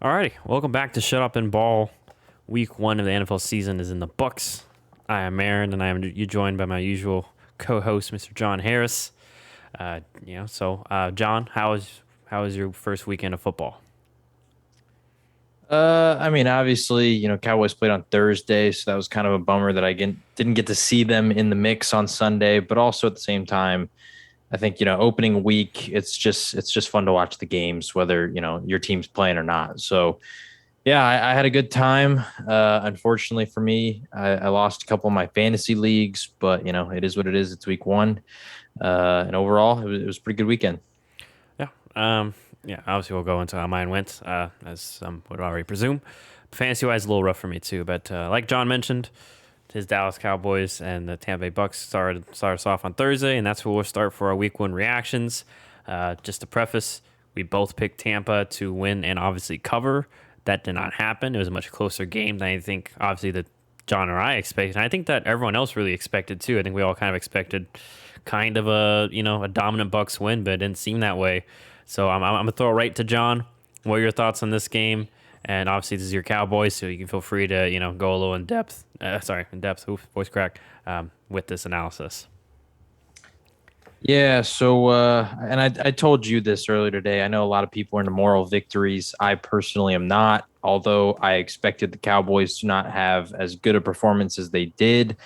Alrighty, welcome back to Shut Up and Ball. Week one of the NFL season is in the books. I am Aaron, and I am you joined by my usual co-host, Mr. John Harris. John, how was your first weekend of football? Obviously, Cowboys played on Thursday, so that was kind of a bummer that didn't get to see them in the mix on Sunday. But also at the same time, I think opening week, it's just fun to watch the games, whether your team's playing or not. So yeah, I had a good time. Unfortunately for me, I lost a couple of my fantasy leagues, but it is what it is. It's week one, and overall, it was a pretty good weekend. Yeah, yeah. Obviously, we'll go into how mine went, as some would already presume. Fantasy-wise, a little rough for me too, but like John mentioned, his Dallas Cowboys and the Tampa Bay Bucks started us off on Thursday, and that's where we'll start for our Week One reactions. Just to preface, we both picked Tampa to win and obviously cover. That did not happen. It was a much closer game than I think, obviously, that John or I expected. And I think that everyone else really expected too. I think we all kind of expected kind of a dominant Bucks win, but it didn't seem that way. So I'm gonna throw it right to John. What are your thoughts on this game? And obviously, this is your Cowboys, so you can feel free to go a little in depth. In depth. Oof, voice crack. With this analysis. Yeah, and I told you this earlier today. I know a lot of people are into moral victories. I personally am not, although I expected the Cowboys to not have as good a performance as they did.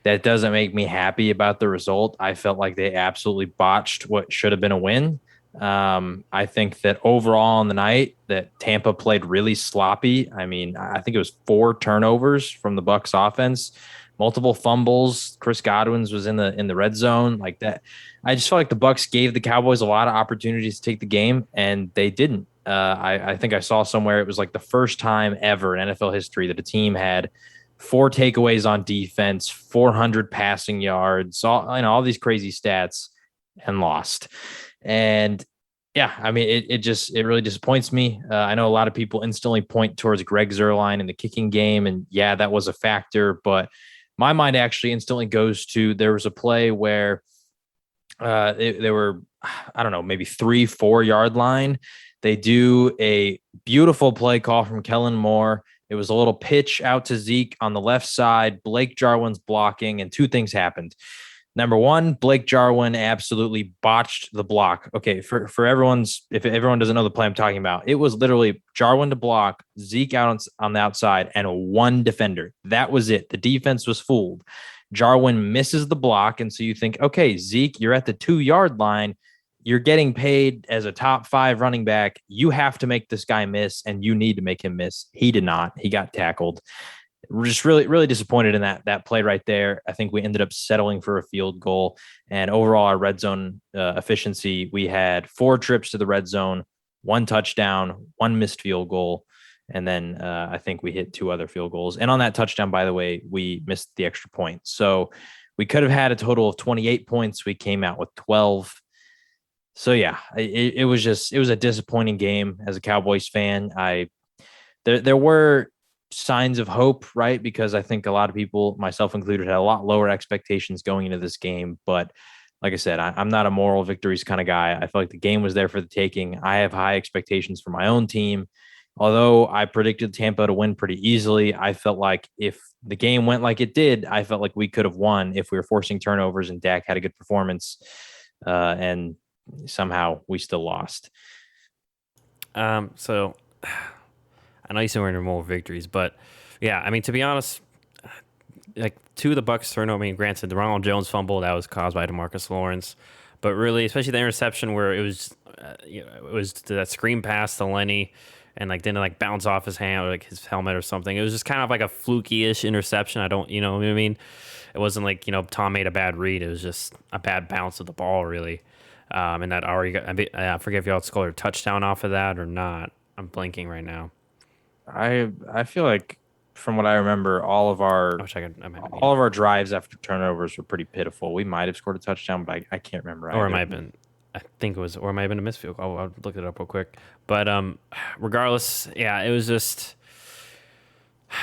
That doesn't make me happy about the result. I felt like they absolutely botched what should have been a win. I think that overall on the night that Tampa played really sloppy. I mean, I think it was four turnovers from the Bucks offense, multiple fumbles. Chris Godwin's was in the red zone like that. I just felt like the Bucks gave the Cowboys a lot of opportunities to take the game, and they didn't. I think I saw somewhere it was like the first time ever in NFL history that a team had four takeaways on defense, 400 passing yards, all these crazy stats, and lost. And yeah, I mean, it really disappoints me. I know a lot of people instantly point towards Greg Zerline in the kicking game, and yeah, that was a factor. But my mind actually instantly goes to there was a play where they were, I don't know, maybe 3-4 yard line. They do a beautiful play call from Kellen Moore. It was a little pitch out to Zeke on the left side. Blake Jarwin's blocking, and two things happened. Number one, Blake Jarwin absolutely botched the block. Okay, for everyone's, if everyone doesn't know the play I'm talking about, it was literally Jarwin to block, Zeke out on the outside, and one defender. That was it. The defense was fooled. Jarwin misses the block, and so you think, okay, Zeke, you're at the 2 yard line. You're getting paid as a top five running back. You have to make this guy miss, and you need to make him miss. He did not. He got tackled. We're just really, really disappointed in that play right there. I think we ended up settling for a field goal, and overall, our red zone efficiency. We had four trips to the red zone, one touchdown, one missed field goal, and then I think we hit two other field goals. And on that touchdown, by the way, we missed the extra point. So we could have had a total of 28 points. We came out with 12. So yeah, it was a disappointing game as a Cowboys fan. There were signs of hope, right? Because I think a lot of people, myself included, had a lot lower expectations going into this game. But like I said, I'm not a moral victories kind of guy. I feel like the game was there for the taking. I have high expectations for my own team. Although I predicted Tampa to win pretty easily, I felt like if the game went like it did, I felt like we could have won if we were forcing turnovers and Dak had a good performance. And somehow we still lost. So I know you said we're in more victories, but yeah, I mean to be honest, like two of the Bucks turnover. I mean, granted, the Ronald Jones fumble that was caused by Demarcus Lawrence, but really, especially the interception where it was that screen pass to Lenny, and like didn't like bounce off his hand or like his helmet or something. It was just kind of like a fluky-ish interception. I don't, what I mean. It wasn't like Tom made a bad read. It was just a bad bounce of the ball, really. And that already got. I forget if y'all scored a touchdown off of that or not. I'm blanking right now. I feel like from what I remember, I wish I could. I might, all of our drives after turnovers were pretty pitiful. We might have scored a touchdown, but I can't remember or it might either. have been. I think it was, or it might have been a missed field. I'll look it up real quick. But regardless, yeah, it was just.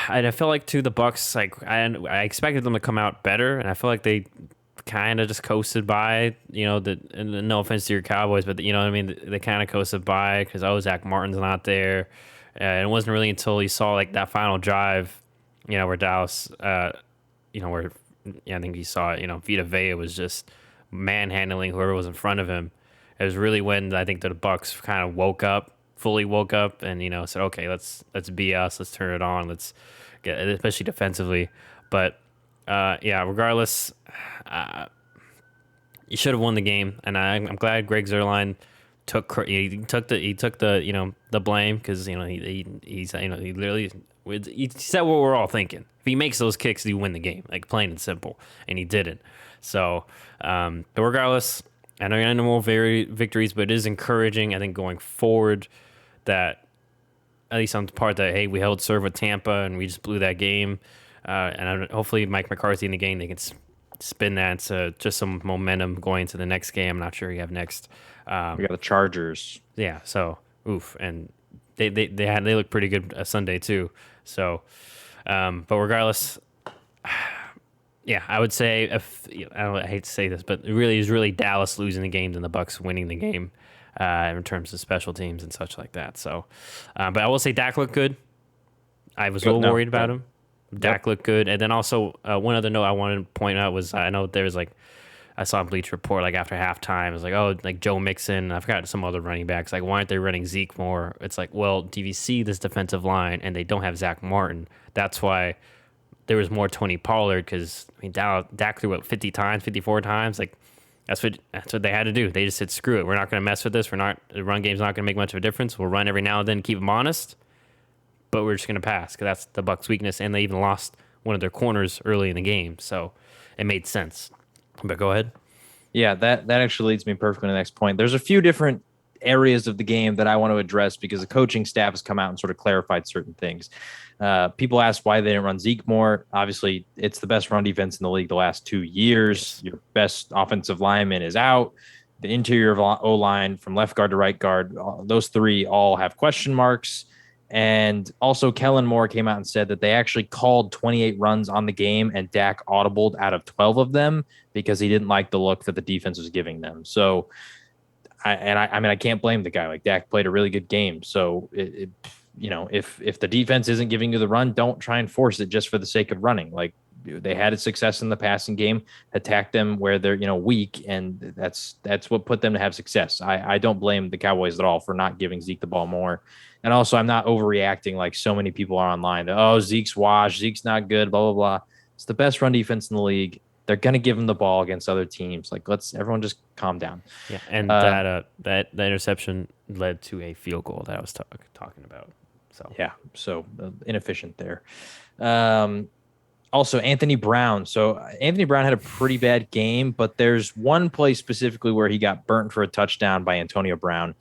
And I feel like to the Bucks, like I expected them to come out better, and I feel like they kind of just coasted by. And no offense to your Cowboys, but you know what I mean. They kind of coasted by because Zach Martin's not there. And it wasn't really until you saw like that final drive, where Dallas, where I think you saw it, Vita Vea was just manhandling whoever was in front of him. It was really when I think the Bucks kind of fully woke up, and said, okay, let's be us, let's turn it on, let's get, especially defensively. But yeah, regardless, you should have won the game, and I'm glad Greg Zerline took the the blame, because he's he literally he said what we're all thinking. If he makes those kicks, you win the game, like plain and simple, and he didn't. So, but regardless, I know you're not more very victories, but it is encouraging, I think, going forward, that at least on the part that, hey, we held serve with Tampa and we just blew that game, and hopefully Mike McCarthy in the game, they can spin that to just some momentum going into the next game. I'm not sure you have next. We got the Chargers. Yeah, so oof, and they look pretty good Sunday too. So, but regardless, yeah, I would say, if I hate to say this, but it really is really Dallas losing the game than the Bucks winning the game, in terms of special teams and such like that. So, but I will say Dak looked good. I was a little worried about him. Dak looked good, and then also one other note I wanted to point out was, I know there was like, I saw a Bleach Report like after halftime. It was like, oh, like Joe Mixon. I forgot some other running backs. Like, why aren't they running Zeke more? It's like, well, DVC this defensive line, and they don't have Zach Martin. That's why there was more Tony Pollard, because I mean, Dak threw what, 50 times, 54 times. Like, that's what they had to do. They just said, screw it. We're not going to mess with this. The run game's not going to make much of a difference. We'll run every now and then, keep them honest, but we're just going to pass, because that's the Bucs' weakness. And they even lost one of their corners early in the game, so it made sense. But go ahead. Yeah, that actually leads me perfectly to the next point. There's a few different areas of the game that I want to address, because the coaching staff has come out and sort of clarified certain things. People ask why they didn't run Zeke more. Obviously, it's the best run defense in the league the last 2 years. Yes. Your best offensive lineman is out. The interior of O-line from left guard to right guard, those three all have question marks. And also, Kellen Moore came out and said that they actually called 28 runs on the game, and Dak audibled out of 12 of them because he didn't like the look that the defense was giving them. So, I mean, I can't blame the guy. Like, Dak played a really good game. So, if the defense isn't giving you the run, don't try and force it just for the sake of running. Like, they had a success in the passing game, attack them where they're, weak, and that's what put them to have success. I don't blame the Cowboys at all for not giving Zeke the ball more. And also, I'm not overreacting like so many people are online. Oh, Zeke's washed. Zeke's not good, blah, blah, blah. It's the best run defense in the league. They're going to give him the ball against other teams. Like, everyone just calm down. Yeah, and that interception led to a field goal that I was talking about. So yeah, so inefficient there. Also, Anthony Brown. So Anthony Brown had a pretty bad game, but there's one play specifically where he got burnt for a touchdown by Antonio Brown.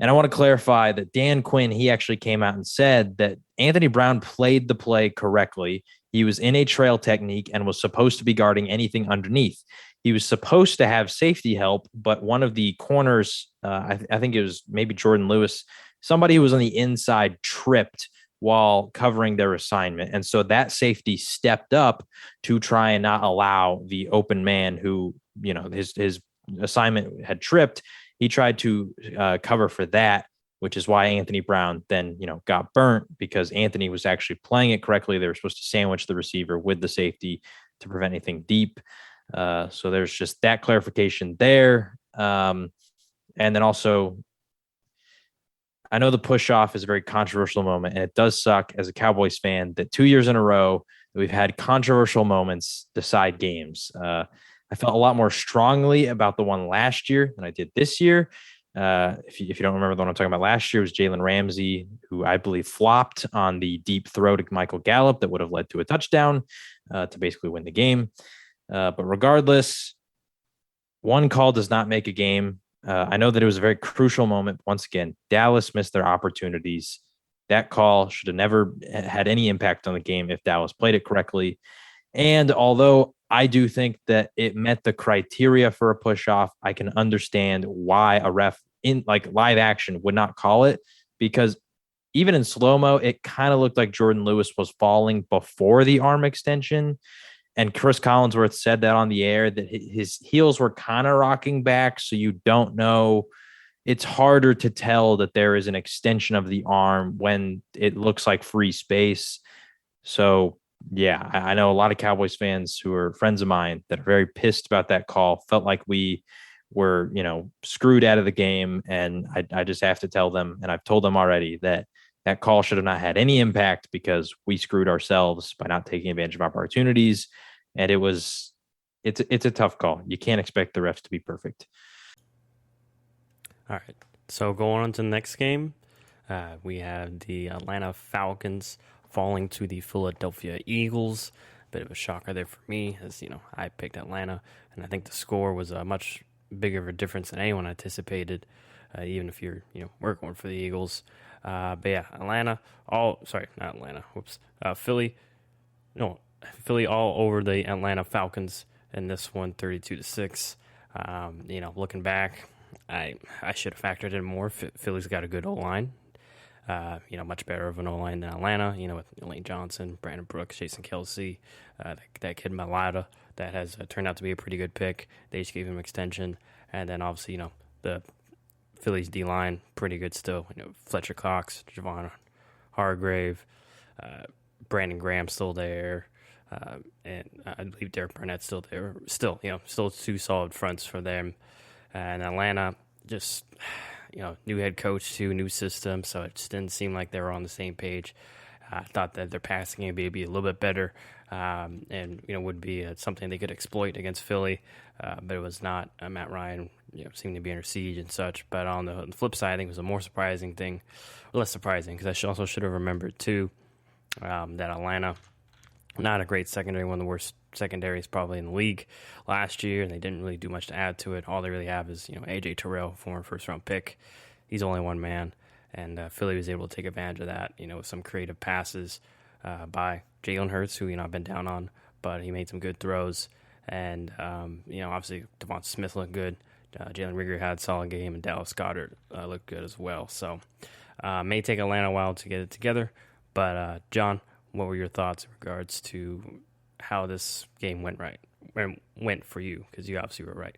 And I want to clarify that Dan Quinn, he actually came out and said that Anthony Brown played the play correctly. He was in a trail technique and was supposed to be guarding anything underneath. He was supposed to have safety help, but one of the corners, I think it was maybe Jordan Lewis, somebody who was on the inside tripped while covering their assignment. And so that safety stepped up to try and not allow the open man who, his assignment had tripped. He tried to cover for that, which is why Anthony Brown then, got burnt, because Anthony was actually playing it correctly. They were supposed to sandwich the receiver with the safety to prevent anything deep. So there's just that clarification there. And then also, I know the push off is a very controversial moment, and it does suck as a Cowboys fan that 2 years in a row we've had controversial moments decide games. I felt a lot more strongly about the one last year than I did this year. If you don't remember the one I'm talking about last year, it was Jalen Ramsey, who I believe flopped on the deep throw to Michael Gallup that would have led to a touchdown to basically win the game. But regardless, one call does not make a game. I know that it was a very crucial moment. Once again, Dallas missed their opportunities. That call should have never had any impact on the game if Dallas played it correctly. And although I do think that it met the criteria for a push off, I can understand why a ref in like live action would not call it, because even in slow-mo, it kind of looked like Jordan Lewis was falling before the arm extension. And Chris Collinsworth said that on the air, that his heels were kind of rocking back. So you don't know. it's harder to tell that there is an extension of the arm when it looks like free space. So yeah, I know a lot of Cowboys fans who are friends of mine that are very pissed about that call, felt like we were, screwed out of the game. And I just have to tell them, and I've told them already, that that call should have not had any impact because we screwed ourselves by not taking advantage of opportunities. And it's a tough call. You can't expect the refs to be perfect. All right. So going on to the next game, we have the Atlanta Falcons falling to the Philadelphia Eagles. Bit of a shocker there for me, as I picked Atlanta, and I think the score was a much bigger of a difference than anyone anticipated. Even if you're we're going for the Eagles, but yeah, not Atlanta. Whoops, Philly. No, Philly all over the Atlanta Falcons in this one, 32-6. Looking back, I should have factored in more. Philly's got a good O line. Much better of an O line than Atlanta. With Lane Johnson, Brandon Brooks, Jason Kelsey, that kid Malata that has turned out to be a pretty good pick. They just gave him extension, and then obviously the Phillies D line pretty good still. Fletcher Cox, Javon Hargrave, Brandon Graham still there, and I believe Derek Barnett's still there. Still two solid fronts for them. And Atlanta just, new head coach too, new system, so it just didn't seem like they were on the same page. I thought that their passing game would be a little bit better, and would be something they could exploit against Philly, but it was not. Matt Ryan, seemed to be under siege and such. But on the flip side, I think it was a more surprising thing, less surprising, because I also should have remembered too that Atlanta, not a great secondary, one of the worst secondaries probably in the league last year, and they didn't really do much to add to it. All they really have is AJ Terrell, former first-round pick. He's only one man, and Philly was able to take advantage of that. With some creative passes by Jalen Hurts, who I've been down on, but he made some good throws, and obviously Devonta Smith looked good. Jalen Reagor had a solid game, and Dallas Goedert looked good as well. So may take Atlanta a while to get it together, but John, what were your thoughts in regards to how this game went for you? Because you obviously were right.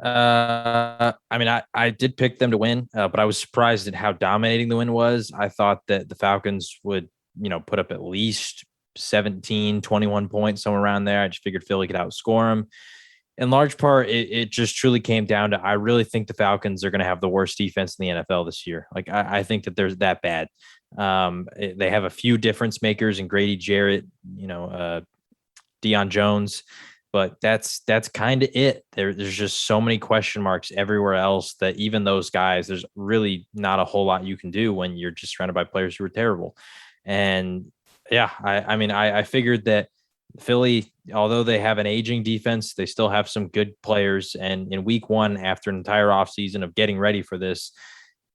I did pick them to win, but I was surprised at how dominating the win was. I thought that the Falcons would, put up at least 17, 21 points, somewhere around there. I just figured Philly could outscore them. In large part, it just truly came down to, I really think the Falcons are going to have the worst defense in the NFL this year. Like, I think that there's that bad. They have a few difference makers in Grady Jarrett, Deion Jones, but that's kind of it. There's just so many question marks everywhere else that even those guys, there's really not a whole lot you can do when you're just surrounded by players who are terrible. And yeah, I figured that Philly, although they have an aging defense, they still have some good players. And in week one, after an entire offseason of getting ready for this,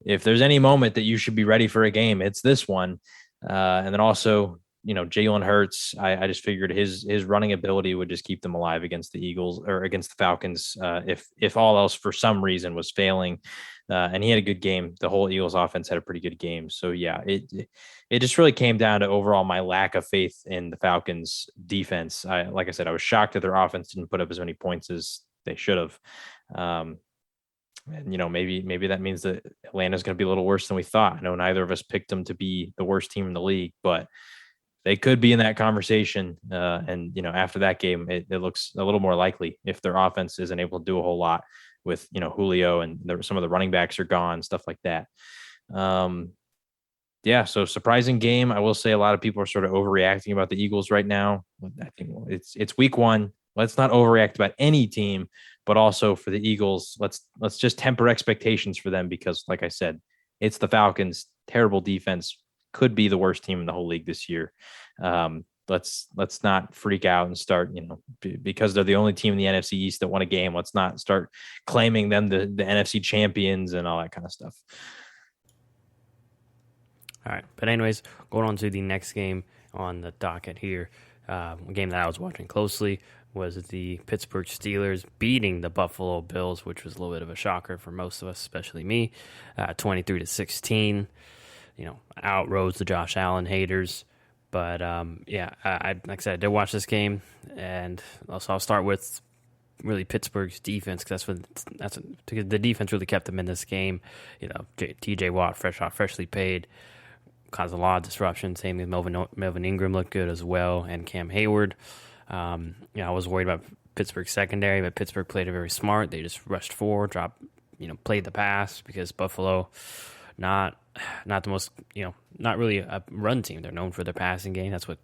if there's any moment that you should be ready for a game, it's this one. And then also, Jalen Hurts, I just figured his running ability would just keep them alive against the Eagles or against the Falcons. If all else for some reason was failing, and he had a good game. The whole Eagles offense had a pretty good game. So yeah, it just really came down to overall my lack of faith in the Falcons defense. Like I said, I was shocked that their offense didn't put up as many points as they should have. And maybe that means that Atlanta's going to be a little worse than we thought. I know neither of us picked them to be the worst team in the league, but they could be in that conversation. And after that game, it looks a little more likely if their offense isn't able to do a whole lot with Julio and some of the running backs are gone, stuff like that. Yeah, so surprising game. I will say a lot of people are sort of overreacting about the Eagles right now. I think it's week one. Let's not overreact about any team, but also for the Eagles, let's just temper expectations for them because, like I said, it's the Falcons. Terrible defense, could be the worst team in the whole league this year. Let's not freak out and start, because they're the only team in the NFC East that won a game. Let's not start claiming them the NFC champions and all that kind of stuff. All right. But anyways, going on to the next game on the docket here. A game that I was watching closely was the Pittsburgh Steelers beating the Buffalo Bills, which was a little bit of a shocker for most of us, especially me, 23-16. Outrose the Josh Allen haters. But, I like I said, I did watch this game, and also I'll start with really Pittsburgh's defense. 'Cause because the defense really kept them in this game. T.J. Watt, freshly paid, caused a lot of disruption. Same with Melvin Ingram looked good as well, and Cam Hayward. I was worried about Pittsburgh's secondary, but Pittsburgh played it very smart. They just rushed forward, played the pass because Buffalo, not the most, not really a run team. They're known for their passing game. That's what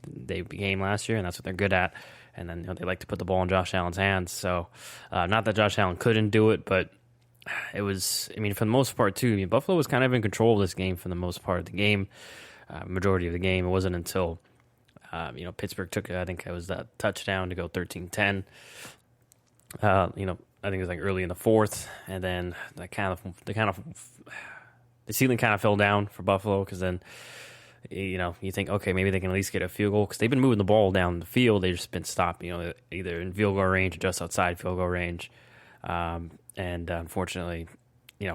they became last year, and that's what they're good at. And then they like to put the ball in Josh Allen's hands. So, not that Josh Allen couldn't do it, but it was, for the most part, too. Buffalo was kind of in control of this game for the most part of the game, majority of the game. It wasn't until, Pittsburgh took, I think it was that touchdown to go 13-10. I think it was like early in the fourth, and then the ceiling kind of fell down for Buffalo because then, you think, okay, maybe they can at least get a field goal because they've been moving the ball down the field. They've just been stopped, either in field goal range or just outside field goal range. And unfortunately,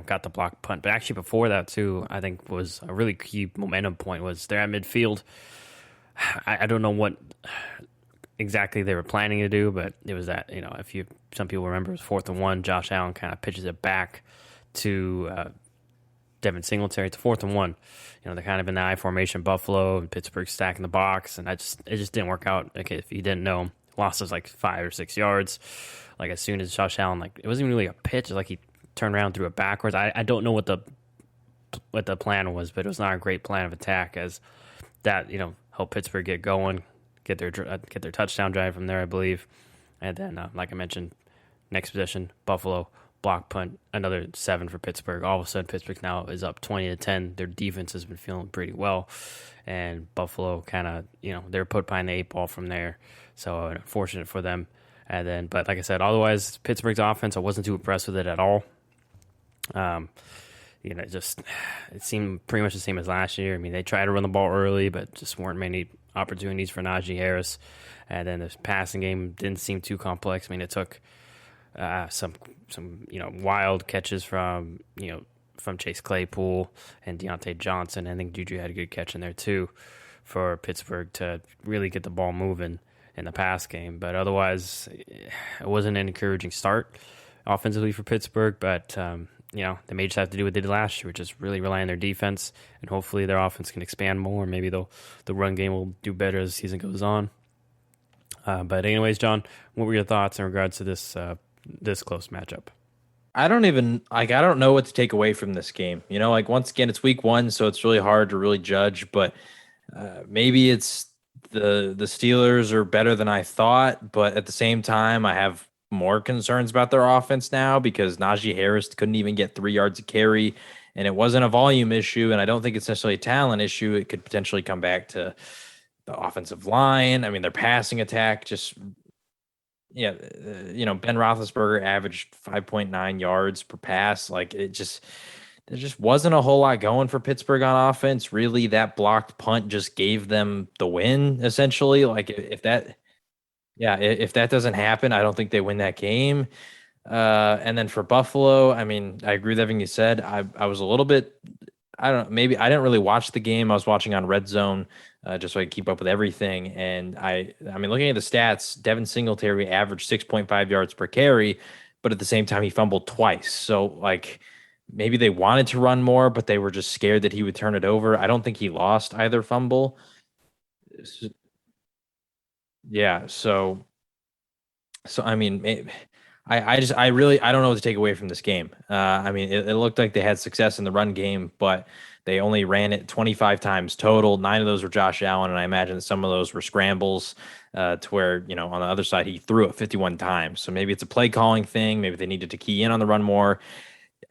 got the block punt. But actually before that, too, I think was a really key momentum point was they're at midfield. I don't know what exactly they were planning to do, but it was that, some people remember it was 4th and 1. Josh Allen kind of pitches it back to Devin Singletary. It's 4th and 1. They're kind of in the I formation, Buffalo, and Pittsburgh stacking the box, and it just didn't work out. Okay, if you didn't know, loss was like 5 or 6 yards. Like as soon as Josh Allen, it wasn't even really a pitch. It was like he turned around, threw it backwards. I don't know what the plan was, but it was not a great plan of attack as that helped Pittsburgh get going, get their touchdown drive from there, I believe, and then like I mentioned, next possession, Buffalo block punt, another 7 for Pittsburgh. All of a sudden, Pittsburgh now is up 20-10. Their defense has been feeling pretty well, and Buffalo kind of, they're put behind the 8 ball from there. So unfortunate for them. And then, but like I said, otherwise, Pittsburgh's offense, I wasn't too impressed with it at all. It seemed pretty much the same as last year. They tried to run the ball early, but just weren't many opportunities for Najee Harris. And then the passing game didn't seem too complex. It took some wild catches from Chase Claypool and Deontay Johnson. I think Juju had a good catch in there too for Pittsburgh to really get the ball moving in the pass game. But otherwise, it wasn't an encouraging start offensively for Pittsburgh. But they may just have to do what they did last year, which is really rely on their defense, and hopefully their offense can expand more. Maybe the run game will do better as the season goes on. But anyways, John, what were your thoughts in regards to this close matchup? I don't know what to take away from this game. Once again, it's week 1, so it's really hard to really judge, but maybe it's the Steelers are better than I thought, but at the same time, I have more concerns about their offense now because Najee Harris couldn't even get 3 yards of carry, and it wasn't a volume issue, and I don't think it's necessarily a talent issue. It could potentially come back to the offensive line. Their passing attack just, Ben Roethlisberger averaged 5.9 yards per pass. There just wasn't a whole lot going for Pittsburgh on offense. Really, that blocked punt just gave them the win, essentially. If that doesn't happen, I don't think they win that game. And then for Buffalo, I agree with everything you said. I was a little bit, I don't know, maybe I didn't really watch the game. I was watching on Red Zone just so I could keep up with everything. And looking at the stats, Devin Singletary averaged 6.5 yards per carry, but at the same time, he fumbled twice. So, maybe they wanted to run more, but they were just scared that he would turn it over. I don't think he lost either fumble. Yeah. So I don't know what to take away from this game. It looked like they had success in the run game, but they only ran it 25 times total. 9 of those were Josh Allen, and I imagine that some of those were scrambles to where, on the other side, he threw it 51 times. So maybe it's a play calling thing. Maybe they needed to key in on the run more.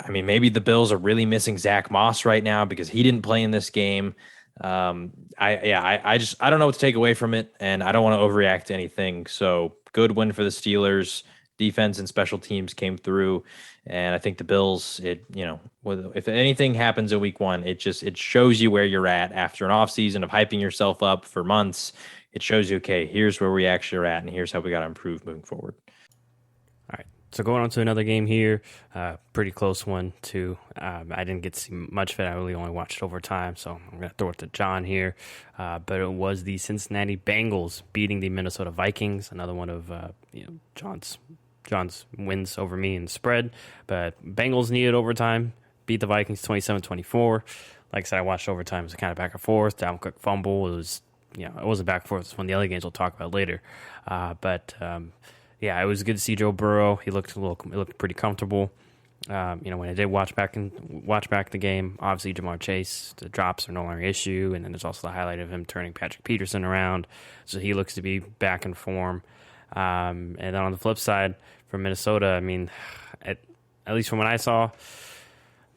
Maybe the Bills are really missing Zach Moss right now because he didn't play in this game. I don't know what to take away from it, and I don't want to overreact to anything. So good win for the Steelers. Defense and special teams came through, and I think the Bills, if anything happens in week 1, it shows you where you're at after an off season of hyping yourself up for months. It shows you, okay, here's where we actually are at, and here's how we got to improve moving forward. All right. So going on to another game here, pretty close one too. I didn't get to see much of it. I really only watched overtime, so I'm going to throw it to John here. But it was the Cincinnati Bengals beating the Minnesota Vikings, another one of John's John's wins over me in the spread, but Bengals needed overtime, beat the Vikings 27-24. Like I said, I watched overtime. It was kind of back and forth. Dalvin Cook fumble. It was, it wasn't back and forth. It's one of the other games we'll talk about later. Yeah, it was good to see Joe Burrow. He looked pretty comfortable. When I did watch back the game, obviously Jamar Chase, the drops are no longer an issue, and then there's also the highlight of him turning Patrick Peterson around, so he looks to be back in form. And then on the flip side, for Minnesota, I mean, at least from what I saw,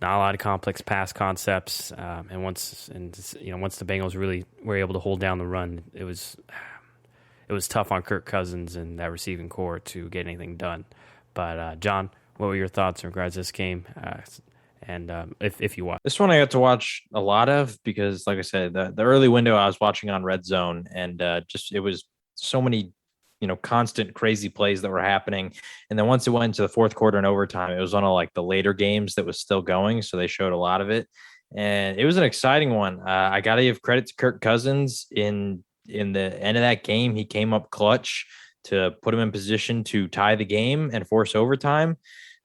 not a lot of complex pass concepts. And once the Bengals really were able to hold down the run, it was tough on Kirk Cousins and that receiving core to get anything done. But John, what were your thoughts in regards to this game? If you watched this one, I got to watch a lot of because, like I said, the early window I was watching on Red Zone, and it was so many, constant crazy plays that were happening. And then once it went into the fourth quarter and overtime, it was one of like the later games that was still going, so they showed a lot of it, and it was an exciting one. I got to give credit to Kirk Cousins in the end of that game. He came up clutch to put him in position to tie the game and force overtime.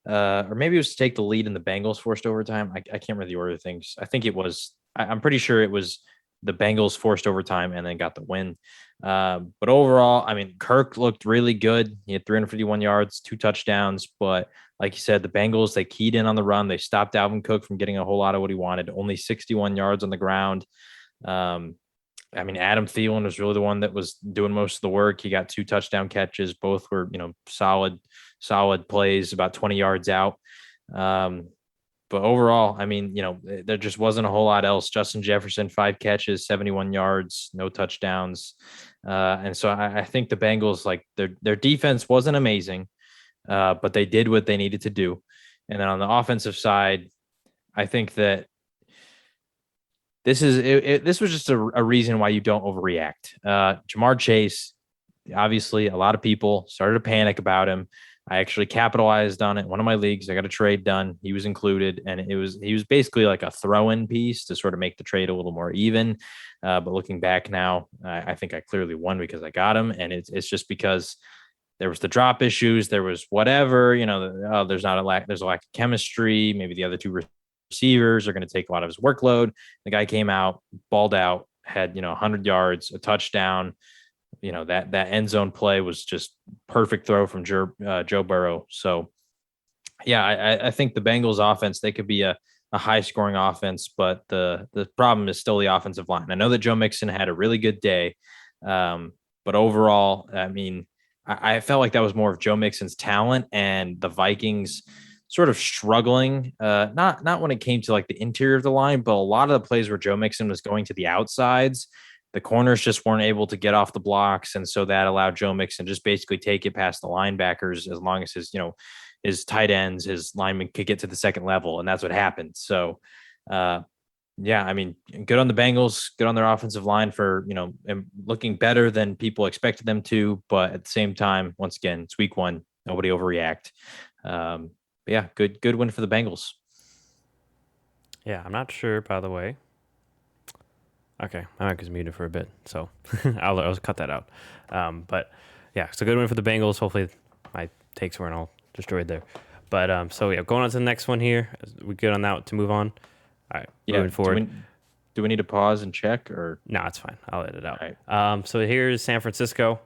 Or maybe it was to take the lead and the Bengals forced overtime. I can't remember the order of things. I think it was, I'm pretty sure it was the Bengals forced overtime and then got the win. But overall, I mean, Kirk looked really good. He had 351 yards, 2 touchdowns. But like you said, the Bengals, they keyed in on the run. They stopped Dalvin Cook from getting a whole lot of what he wanted, only 61 yards on the ground. I mean, Adam Thielen was really the one that was doing most of the work. He got 2 touchdown catches. Both were, solid plays, about 20 yards out. But overall, I mean, there just wasn't a whole lot else. Justin Jefferson, 5 catches, 71 yards, no touchdowns. And so I think the Bengals, like their defense wasn't amazing, but they did what they needed to do. And then on the offensive side, I think that this was just a reason why you don't overreact. Jamar Chase, obviously, a lot of people started to panic about him. I actually capitalized on it. One of my leagues, I got a trade done. He was included, and he was basically like a throw-in piece to sort of make the trade a little more even. But looking back now, I think I clearly won because I got him, and it's just because there was the drop issues, there was whatever, there's a lack of chemistry. Maybe the other 2 receivers are going to take a lot of his workload. The guy came out, balled out, had 100 yards, a touchdown. That end zone play was just perfect throw from Joe Burrow. So, yeah, I think the Bengals offense, they could be a high scoring offense, but the problem is still the offensive line. I know that Joe Mixon had a really good day, but overall, I mean, I felt like that was more of Joe Mixon's talent and the Vikings sort of struggling, not when it came to like the interior of the line, but a lot of the plays where Joe Mixon was going to the outsides, the corners just weren't able to get off the blocks. And so that allowed Joe Mixon just basically take it past the linebackers as long as his tight ends, his linemen could get to the second level. And that's what happened. So, yeah, I mean, good on the Bengals, good on their offensive line for, looking better than people expected them to. But at the same time, once again, it's week 1, nobody overreact. Yeah, good win for the Bengals. Yeah, I'm not sure, by the way. Okay, my mic is muted for a bit, so I'll cut that out. But yeah, so good win for the Bengals. Hopefully my takes weren't all destroyed there. But so yeah, going on to the next one here. We good on that to move on? All right, moving forward. Do we need to pause and check or? No, it's fine. I'll edit it out. All right. So here's San Francisco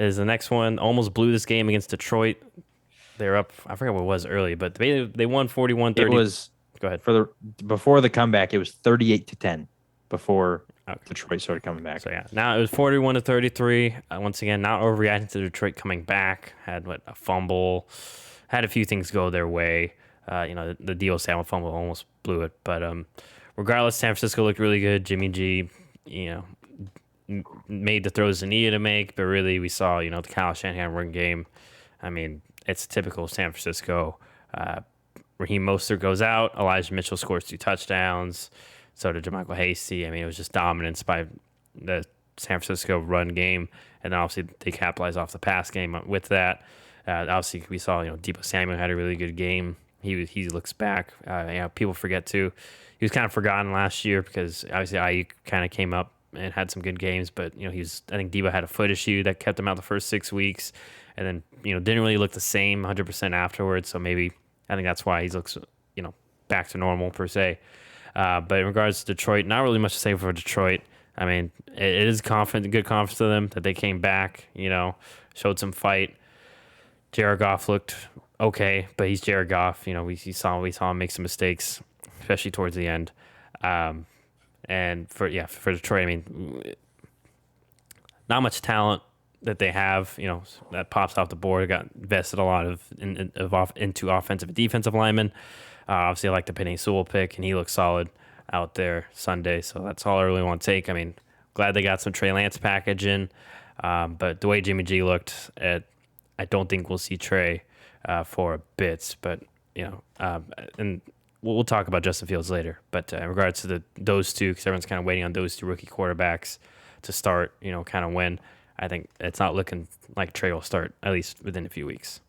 is the next one. Almost blew this game against Detroit. They're up. I forget what it was early, but they won 41-30. It was. Go ahead. Before the comeback, it was 38-10 before Detroit started coming back. So yeah, now it was 41-33. Once again, not overreacting to Detroit coming back. Had a fumble, had a few things go their way. The Deebo Samuel fumble almost blew it, but regardless, San Francisco looked really good. Jimmy G, made the throws he needed to make, but really we saw the Kyle Shanahan run game. I mean, it's typical San Francisco. Raheem Mostert goes out. Elijah Mitchell scores 2 touchdowns. So did JaMycal Hasty. I mean, it was just dominance by the San Francisco run game. And then obviously they capitalized off the pass game with that. Obviously, we saw, Deebo Samuel had a really good game. He looks back. People forget too. He was kind of forgotten last year because obviously Ayuk kind of came up and had some good games. But, I think Deebo had a foot issue that kept him out the first 6 weeks. and then didn't really look the same 100% afterwards. So maybe I think that's why he looks back to normal per se. But in regards to Detroit, not really much to say for Detroit. I mean, it is good confidence to them that they came back, showed some fight. Jared Goff looked okay, but he's Jared Goff. We saw him make some mistakes, especially towards the end. And for Detroit, I mean, not much talent that they have, that pops off the board. Got invested a lot into offensive and defensive linemen. Obviously, I like the Penei Sewell pick, and he looks solid out there Sunday. So that's all I really want to take. I mean, glad they got some Trey Lance package in. But the way Jimmy G looked, I don't think we'll see Trey for a bit. But, and we'll talk about Justin Fields later. But in regards to those two, because everyone's kind of waiting on those two rookie quarterbacks to start, kind of win, I think it's not looking like Trey will start, at least within a few weeks.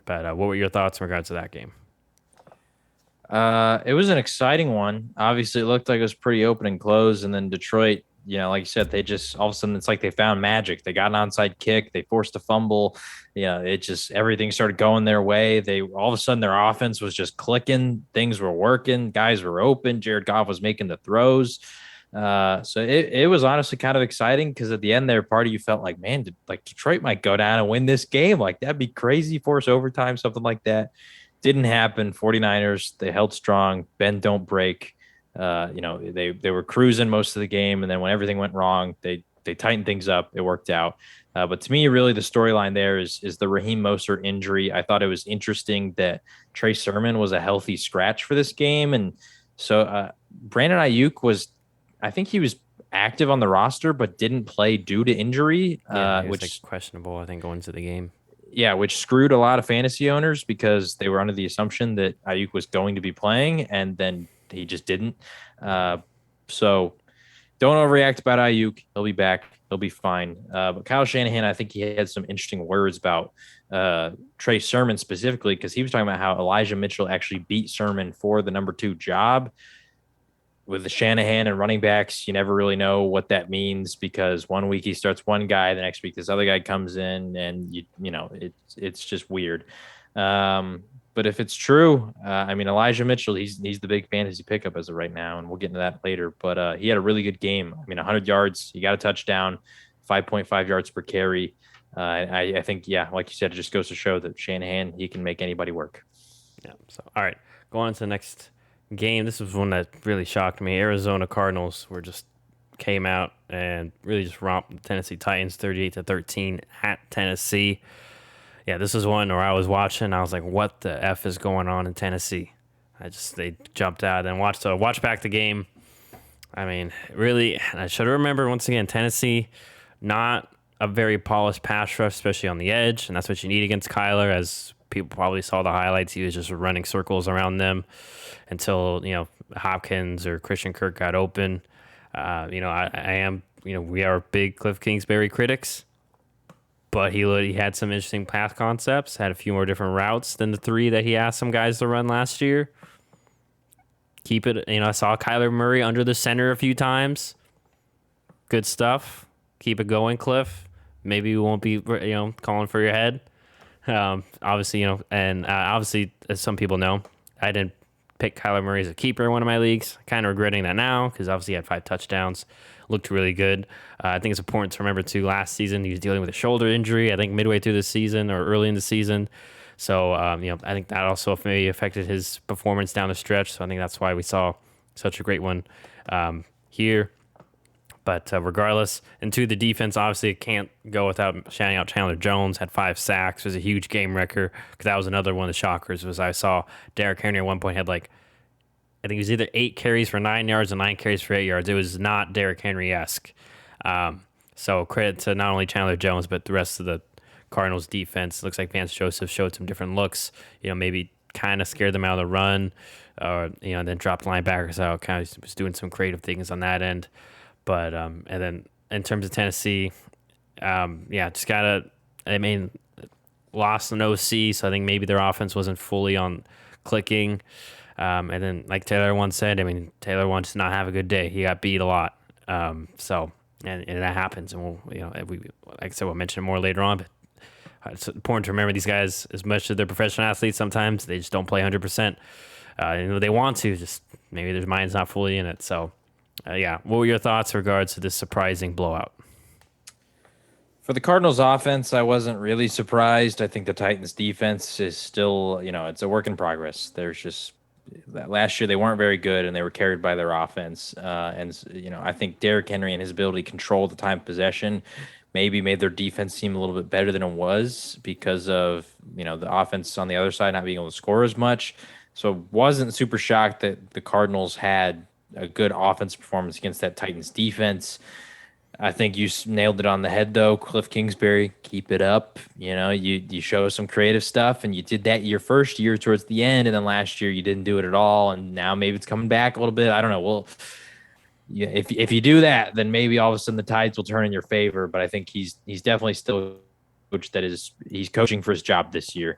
But what were your thoughts in regards to that game? It was an exciting one. Obviously, it looked like it was pretty open and close. And then Detroit, like you said, they just all of a sudden it's like they found magic. They got an onside kick, they forced a fumble. It just everything started going their way. They all of a sudden their offense was just clicking. Things were working. Guys were open. Jared Goff was making the throws. So it was honestly kind of exciting because at the end there, part of you felt like, man, Detroit might go down and win this game. Like that'd be crazy, force overtime, something like that. Didn't happen. 49ers, they held strong. Bend, don't break. They were cruising most of the game, and then when everything went wrong, they tightened things up. It worked out. But to me, really, the storyline there is the Raheem Mostert injury. I thought it was interesting that Trey Sermon was a healthy scratch for this game, and so Brandon Ayuk was, I think he was active on the roster, but didn't play due to injury, which is questionable. I think going into the game. Yeah, which screwed a lot of fantasy owners because they were under the assumption that Ayuk was going to be playing, and then he just didn't. So don't overreact about Ayuk. He'll be back. He'll be fine. But Kyle Shanahan, I think he had some interesting words about Trey Sermon specifically because he was talking about how Elijah Mitchell actually beat Sermon for the number 2 job. With the Shanahan and running backs, you never really know what that means because one week he starts one guy, the next week this other guy comes in, and it's just weird. But if it's true, I mean Elijah Mitchell, he's the big fantasy pickup as of right now, and we'll get into that later. But he had a really good game. I mean, 100 yards, he got a touchdown, 5.5 yards per carry. I think, like you said, it just goes to show that Shanahan, he can make anybody work. Yeah. So all right, go on to the next game. This was one that really shocked me. Arizona Cardinals came out and really just romped the Tennessee Titans 38-13 at Tennessee. Yeah, this is one where I was watching. I was like, "What the f is going on in Tennessee?" They jumped out and watched back the game. I mean, really, I should have remembered once again. Tennessee, not a very polished pass rush, especially on the edge, and that's what you need against Kyler. As people probably saw the highlights, he was just running circles around them until Hopkins or Christian Kirk got open. I am we are big Cliff Kingsbury critics, but he had some interesting path concepts. Had a few more different routes than the 3 that he asked some guys to run last year. Keep it. I saw Kyler Murray under the center a few times. Good stuff. Keep it going, Cliff. Maybe we won't be calling for your head. Obviously, obviously, as some people know, I didn't pick Kyler Murray as a keeper in one of my leagues. Kind of regretting that now because obviously he had 5 touchdowns. Looked really good. I think it's important to remember, too, last season he was dealing with a shoulder injury, I think midway through the season or early in the season. So, I think that also maybe affected his performance down the stretch. So I think that's why we saw such a great one here. But regardless, into the defense, obviously it can't go without shouting out Chandler Jones. Had 5 sacks. It was a huge game wrecker because that was another one of the shockers. Was I saw Derrick Henry at one point had I think it was either 8 carries for 9 yards and 9 carries for 8 yards. It was not Derrick Henry-esque. So credit to not only Chandler Jones but the rest of the Cardinals defense. It looks like Vance Joseph showed some different looks. Maybe kind of scared them out of the run, or then dropped linebackers out. Kind of was doing some creative things on that end. But and then in terms of Tennessee, just lost an OC, so I think maybe their offense wasn't fully on clicking. And then, like Taylor once said, Taylor wants to not have a good day. He got beat a lot. And that happens, and like I said, we'll mention it more later on. But It's important to remember these guys, as much as they're professional athletes, sometimes they just don't play 100%. They want to, just maybe their mind's not fully in it. So, yeah, what were your thoughts in regards to this surprising blowout? For the Cardinals offense, I wasn't really surprised. I think the Titans defense is still, it's a work in progress. There's just last year they weren't very good and they were carried by their offense. I think Derrick Henry and his ability to control the time of possession maybe made their defense seem a little bit better than it was because of, the offense on the other side not being able to score as much. So wasn't super shocked that the Cardinals had a good offense performance against that Titans defense. I think you nailed it on the head, though. Cliff Kingsbury, keep it up. You show some creative stuff, and you did that your first year towards the end, and then last year you didn't do it at all, and now maybe it's coming back a little bit. I don't know. Well, yeah, if you do that, then maybe all of a sudden the tides will turn in your favor. But I think he's definitely still a coach he's coaching for his job this year.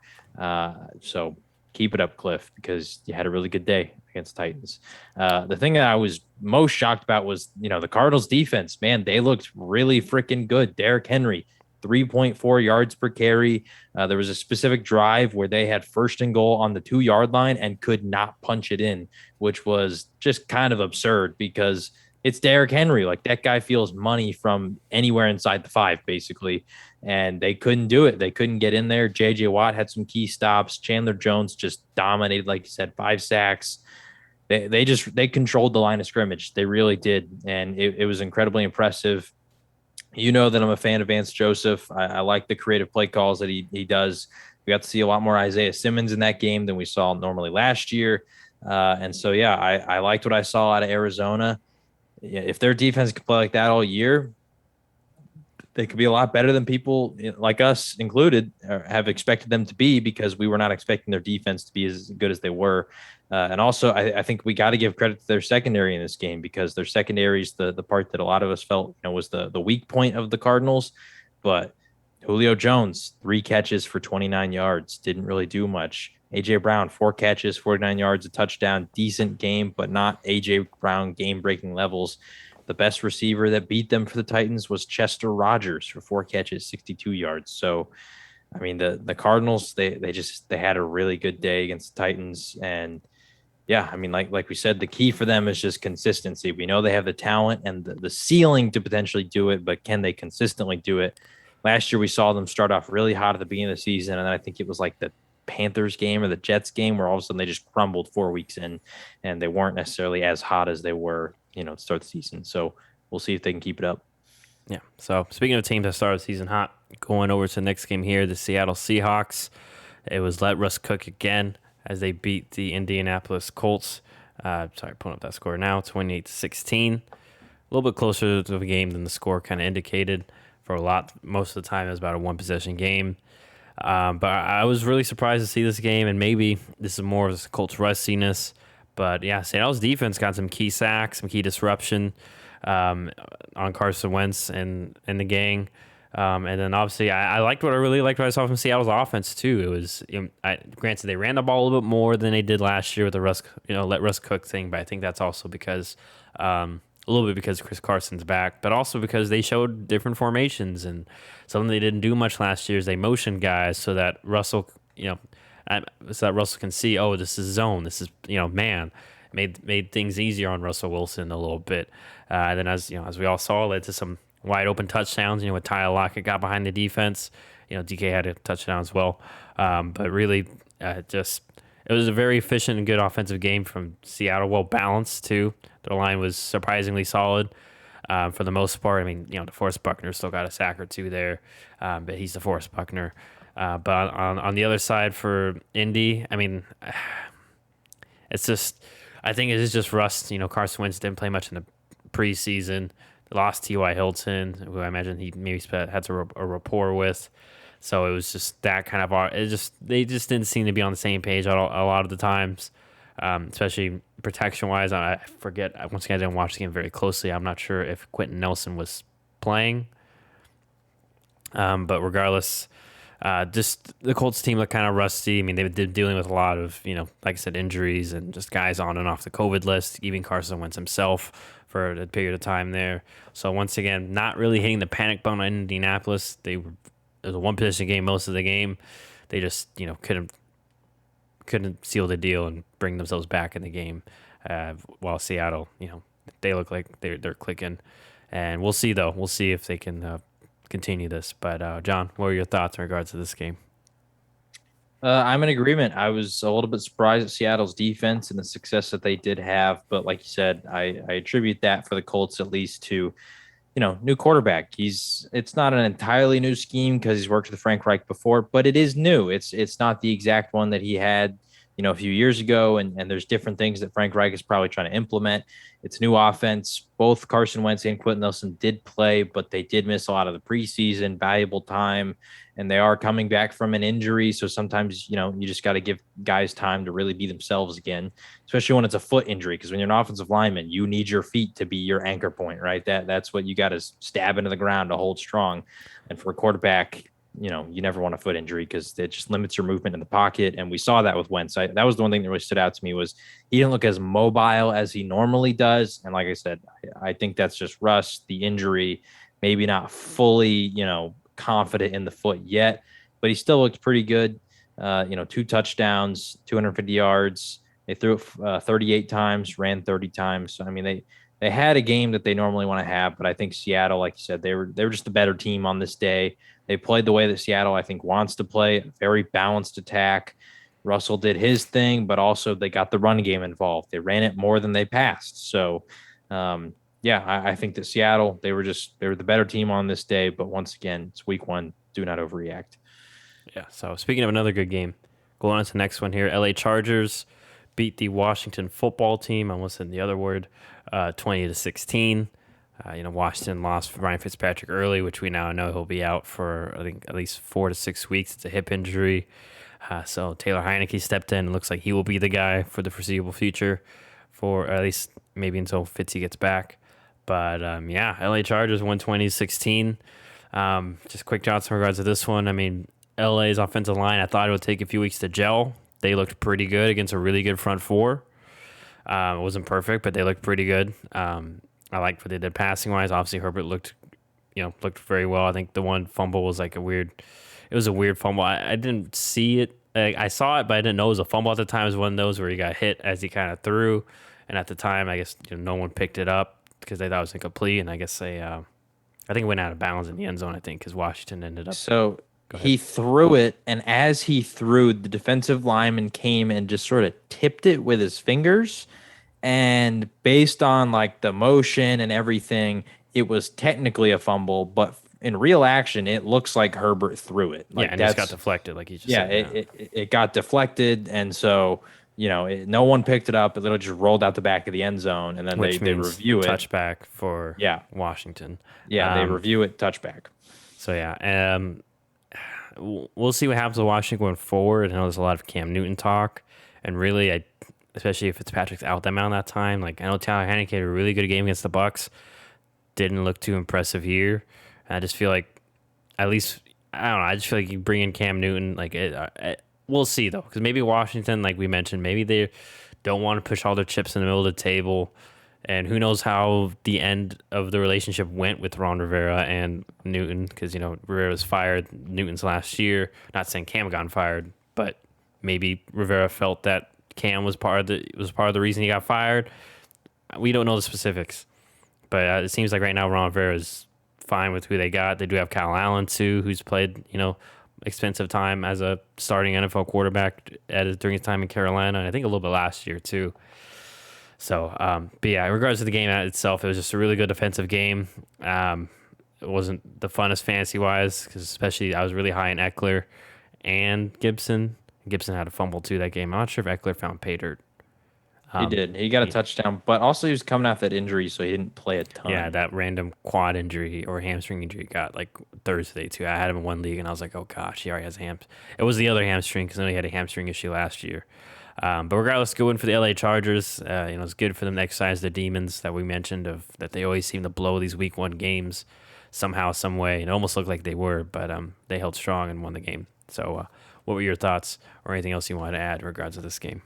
So keep it up, Cliff, because you had a really good day against Titans. The thing that I was most shocked about was, the Cardinals defense, man, they looked really freaking good. Derrick Henry, 3.4 yards per carry. There was a specific drive where they had first and goal on the 2-yard line and could not punch it in, which was just kind of absurd because it's Derrick Henry. Like, that guy feels money from anywhere inside the 5, basically. And they couldn't do it. They couldn't get in there. J.J. Watt had some key stops. Chandler Jones just dominated, like you said, 5 sacks. They controlled the line of scrimmage. They really did. And it was incredibly impressive. You know that I'm a fan of Vance Joseph. I like the creative play calls that he does. We got to see a lot more Isaiah Simmons in that game than we saw normally last year. I liked what I saw out of Arizona. If their defense can play like that all year, they could be a lot better than people like us included have expected them to be, because we were not expecting their defense to be as good as they were. And also, I think we got to give credit to their secondary in this game, because their secondary is the part that a lot of us felt was the weak point of the Cardinals. But Julio Jones, 3 catches for 29 yards, didn't really do much. A.J. Brown, 4 catches, 49 yards, a touchdown, decent game, but not A.J. Brown game-breaking levels. The best receiver that beat them for the Titans was Chester Rogers for 4 catches, 62 yards. So, I mean, the Cardinals, they had a really good day against the Titans. And yeah, I mean, like we said, the key for them is just consistency. We know they have the talent and the ceiling to potentially do it, but can they consistently do it? Last year, we saw them start off really hot at the beginning of the season, and then I think it was like the Panthers game or the Jets game where all of a sudden they just crumbled 4 weeks in, and they weren't necessarily as hot as they were, to start the season. So we'll see if they can keep it up. Yeah. So speaking of teams that started the season hot, going over to the next game here, the Seattle Seahawks. It was let Russ cook again as they beat the Indianapolis Colts. Pulling up that score now, 28-16. A little bit closer to the game than the score kind of indicated. Most of the time, it was about a 1-possession game. But I was really surprised to see this game, and maybe this is more of the Colts' rustiness. But yeah, Seattle's defense got some key sacks, some key disruption on Carson Wentz and the gang. And then obviously, I really liked what I saw from Seattle's offense too. It was, granted, they ran the ball a little bit more than they did last year with the let Russ cook thing. But I think that's also because a little bit because Chris Carson's back, but also because they showed different formations, and something they didn't do much last year is they motioned guys so that Russell, can see, oh, this is zone, this is man. Made things easier on Russell Wilson a little bit. And then as we all saw, led to some wide open touchdowns. With Tyler Lockett got behind the defense. DK had a touchdown as well. But really, it was a very efficient and good offensive game from Seattle. Well balanced too. Their line was surprisingly solid for the most part. I mean, DeForest Buckner still got a sack or two there, but he's DeForest Buckner. But on the other side for Indy, I mean, it's just. I think it is just rust. Carson Wentz didn't play much in the preseason. They lost T.Y. Hilton, who I imagine he maybe had a rapport with. So it was just that kind of they just didn't seem to be on the same page a lot of the times, especially protection-wise. I forget. Once again, I didn't watch the game very closely. I'm not sure if Quentin Nelson was playing. But regardless, just the Colts team looked kind of rusty. I mean, they've been dealing with a lot of, like I said, injuries and just guys on and off the COVID list, even Carson Wentz himself for a period of time there. So once again, not really hitting the panic button in Indianapolis. They were it was a one possession game most of the game. They just couldn't seal the deal and bring themselves back in the game. While Seattle, they look like they're clicking, and we'll see though. We'll see if they can continue this. But John, what are your thoughts in regards to this game? I'm in agreement. I was a little bit surprised at Seattle's defense and the success that they did have, but like you said, I attribute that for the Colts at least to new quarterback. It's not an entirely new scheme because he's worked with Frank Reich before, but it is new. It's not the exact one that he had, a few years ago. And there's different things that Frank Reich is probably trying to implement. It's new offense. Both Carson Wentz and Quentin Nelson did play, but they did miss a lot of the preseason, valuable time, and they are coming back from an injury. So sometimes, you just got to give guys time to really be themselves again, especially when it's a foot injury. Because when you're an offensive lineman, you need your feet to be your anchor point, right? That's what you got to stab into the ground to hold strong. And for a quarterback, you never want a foot injury because it just limits your movement in the pocket. And we saw that with Wentz. That was the one thing that really stood out to me was he didn't look as mobile as he normally does. And like I said, I think that's just rust, the injury, maybe not fully, confident in the foot yet, but he still looked pretty good. 2 touchdowns, 250 yards. They threw it 38 times, ran 30 times. So, I mean, they had a game that they normally want to have, but I think Seattle, like you said, they were just a better team on this day. They played the way that Seattle, I think, wants to play, a very balanced attack. Russell did his thing, but also they got the run game involved. They ran it more than they passed. So, I think that Seattle, they were the better team on this day. But once again, it's week one. Do not overreact. Yeah. So speaking of another good game, going on to the next one here, LA Chargers beat the Washington football team. I almost said the other word, 20-16. Washington lost Ryan Fitzpatrick early, which we now know he'll be out for, I think, at least 4 to 6 weeks. It's a hip injury. So Taylor Heineke stepped in. It looks like he will be the guy for the foreseeable future, for at least maybe until Fitzy gets back. But LA Chargers won 20-16. Just quick thoughts in regards to this one. I mean, LA's offensive line, I thought it would take a few weeks to gel. They looked pretty good against a really good front four. It wasn't perfect, but they looked pretty good. I liked what they did passing wise. Obviously, Herbert looked very well. I think the one fumble was like a weird fumble. I didn't see it. I saw it, but I didn't know it was a fumble at the time. It was one of those where he got hit as he kind of threw. And at the time, I guess no one picked it up because they thought it was incomplete. And I guess I think it went out of bounds in the end zone, I think, because Washington ended up. So he threw it, and as he threw, the defensive lineman came and just sort of tipped it with his fingers. And based on like the motion and everything, it was technically a fumble, but in real action, it looks like Herbert threw it. Like and it just got deflected, like he just said. It got deflected, and so no one picked it up. It literally just rolled out the back of the end zone, and then they review it. Touchback for Washington. Yeah, they review it, touchback. So we'll see what happens with Washington going forward. I know there's a lot of Cam Newton talk, and really, especially if Fitzpatrick's out them out that time. Like I know Taylor Heineke had a really good game against the Bucs. Didn't look too impressive here. And I just feel like, at least, I don't know. I just feel like you bring in Cam Newton. We'll see though, because maybe Washington, like we mentioned, maybe they don't want to push all their chips in the middle of the table. And who knows how the end of the relationship went with Ron Rivera and Newton, because Rivera was fired Newton's last year. Not saying Cam got fired, but maybe Rivera felt that Cam was part of the reason he got fired. We don't know the specifics, but it seems like right now Ron Rivera is fine with who they got. They do have Kyle Allen too, who's played expensive time as a starting NFL quarterback during his time in Carolina, and I think a little bit last year too. So, but yeah, in regards to the game itself, it was just a really good defensive game. It wasn't the funnest fantasy wise, because especially I was really high in Eckler and Gibson. Gibson had a fumble too that game. I'm not sure if Eckler found pay dirt. He did. He got a touchdown, but also he was coming off that injury, so he didn't play a ton. Yeah, that random quad injury or hamstring injury he got like Thursday too. I had him in one league, and I was like, oh gosh, he already has a hamstring. It was the other hamstring because I know he had a hamstring issue last year. But regardless, good win for the LA Chargers. It's good for them to exercise the demons that we mentioned that they always seem to blow these week one games somehow, some way. It almost looked like they were, but they held strong and won the game. So, what were your thoughts or anything else you wanted to add in regards to this game?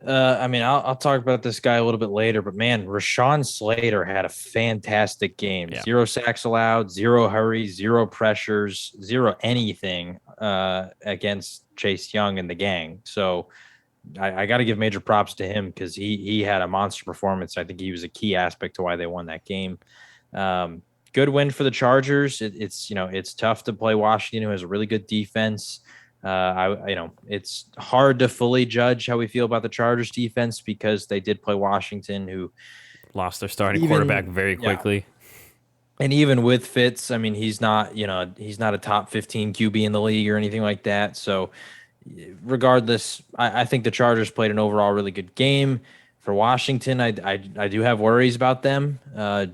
I mean, I'll talk about this guy a little bit later, but man, Rashawn Slater had a fantastic game. Yeah, 0 sacks allowed, 0 hurries, 0 pressures, 0 anything against Chase Young and the gang. So I got to give major props to him because he had a monster performance. I think he was a key aspect to why they won that game. Um, Good win for the Chargers. It's tough to play Washington, who has a really good defense. It's hard to fully judge how we feel about the Chargers defense because they did play Washington, who lost their starting quarterback even very yeah, quickly. and even with Fitz, I mean, he's not a top 15 QB in the league or anything like that. So regardless, I think the Chargers played an overall really good game. For Washington, I do have worries about them.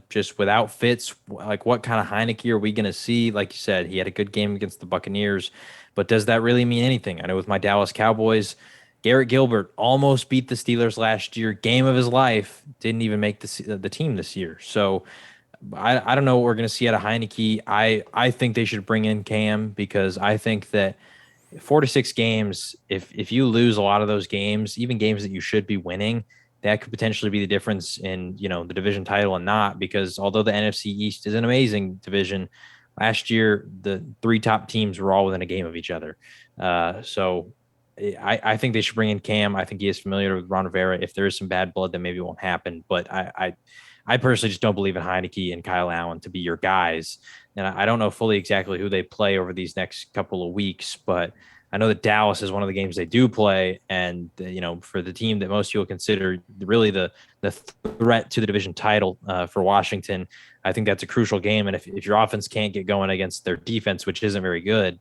Just without Fitz, like what kind of Heineke are we going to see? Like you said, he had a good game against the Buccaneers, but does that really mean anything? I know with my Dallas Cowboys, Garrett Gilbert almost beat the Steelers last year, game of his life, didn't even make the team this year. So I don't know what we're going to see out of Heineke. I think they should bring in Cam because I think that 4 to 6 games, if you lose a lot of those games, even games that you should be winning, that could potentially be the difference in the division title and not. Because although the NFC East is an amazing division, last year the three top teams were all within a game of each other. So I think they should bring in Cam. I think he is familiar with Ron Rivera. If there is some bad blood, then maybe it won't happen. But I personally just don't believe in Heineke and Kyle Allen to be your guys. And I don't know fully exactly who they play over these next couple of weeks, but I know that Dallas is one of the games they do play, and for the team that most people consider really the threat to the division title for Washington, I think that's a crucial game. And if your offense can't get going against their defense, which isn't very good,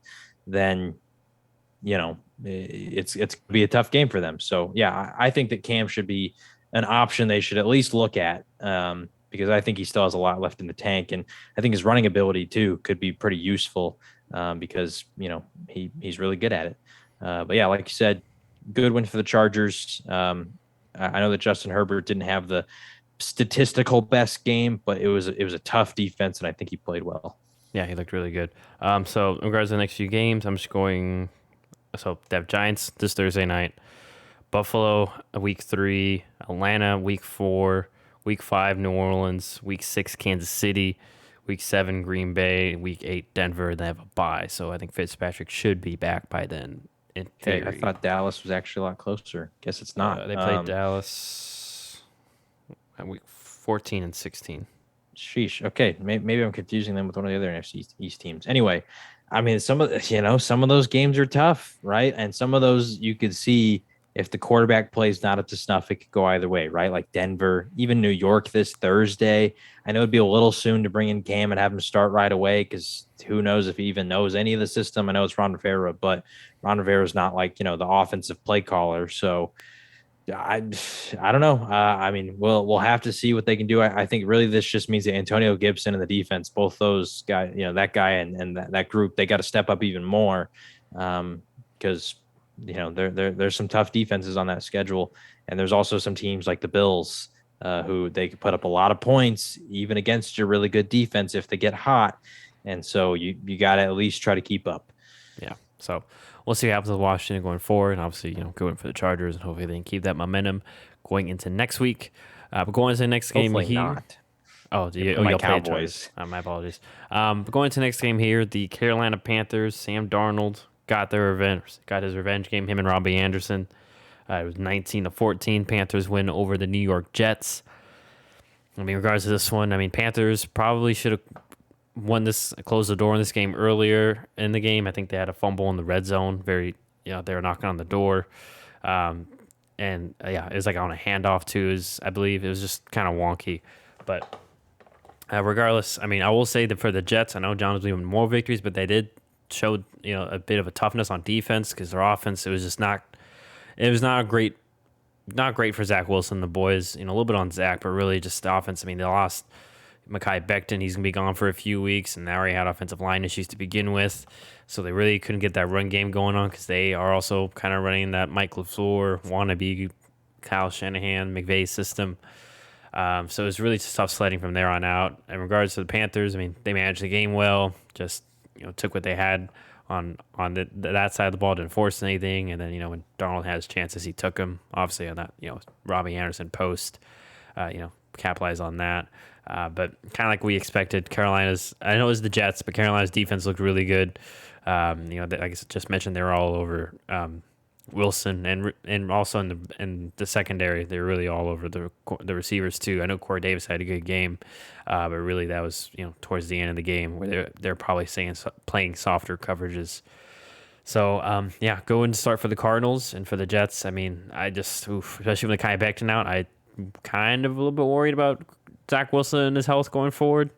then it's going to be a tough game for them. So yeah, I think that Cam should be an option they should at least look at. Because I think he still has a lot left in the tank, and I think his running ability too could be pretty useful because he's really good at it. But yeah, like you said, good win for the Chargers. I know that Justin Herbert didn't have the statistical best game, but it was a tough defense, and I think he played well. Yeah, he looked really good. So in regards to the next few games, I'm just going. So they have Giants this Thursday night, Buffalo week 3, Atlanta week 4, week 5 New Orleans, week 6 Kansas City, week 7 Green Bay, week 8 Denver. They have a bye, so I think Fitzpatrick should be back by then. In Okay, I theory, thought Dallas was actually a lot closer. Guess it's not. they played Dallas at week 14 and 16. Sheesh. Okay, maybe I'm confusing them with one of the other NFC East teams. Anyway, I mean, some of those games are tough, right? And some of those you could see if the quarterback plays not up to snuff, it could go either way, right? Like Denver, even New York this Thursday. I know it'd be a little soon to bring in Cam and have him start right away because who knows if he even knows any of the system. I know it's Ron Rivera, but Ron Rivera is not like the offensive play caller, so I I don't know. I mean, we'll have to see what they can do. I think really this just means that Antonio Gibson and the defense, both those guys, that guy and that group, they got to step up even more because there's some tough defenses on that schedule, and there's also some teams like the Bills who they could put up a lot of points even against your really good defense if they get hot, and so you got to at least try to keep up. Yeah. So we'll see what happens with Washington going forward. And obviously, going for the Chargers, and hopefully they can keep that momentum going into next week. But going into the next game Hopefully here. not. Oh, My you'll play the Cowboys. Chargers. My apologies. But going into the next game here, the Carolina Panthers, Sam Darnold got their revenge. Got his revenge game. Him and Robbie Anderson. It was 19-14. Panthers win over the New York Jets. I mean, in regards to this one, I mean, Panthers probably should have closed the door on this game earlier in the game. I think they had a fumble in the red zone. They were knocking on the door. It was like on a handoff too, I believe. It was just kind of wonky. But regardless, I mean, I will say that for the Jets, I know John was leaving more victories, but they did show, a bit of a toughness on defense because their offense, it was not great for Zach Wilson, the boys, a little bit on Zach, but really just the offense. I mean, they lost Mekhi Becton. He's going to be gone for a few weeks, and they already had offensive line issues to begin with. So they really couldn't get that run game going on because they are also kind of running that Mike LaFleur wannabe Kyle Shanahan, McVay system. So it was really just tough sledding from there on out. In regards to the Panthers, I mean, they managed the game well, just took what they had on that side of the ball, didn't force anything. And then when Darnold has chances, he took them. Obviously on that Robbie Anderson post, capitalize on that. But kind of like we expected, Carolina's. I know it was the Jets, but Carolina's defense looked really good. Like I just mentioned, they were all over Wilson, and also in the secondary, they're really all over the receivers too. I know Corey Davis had a good game, but really that was towards the end of the game where they're probably playing softer coverages. So yeah, go and start for the Cardinals and for the Jets. I mean, especially with Kai Becton out, I kind of a little bit worried about Zach Wilson and his health going forward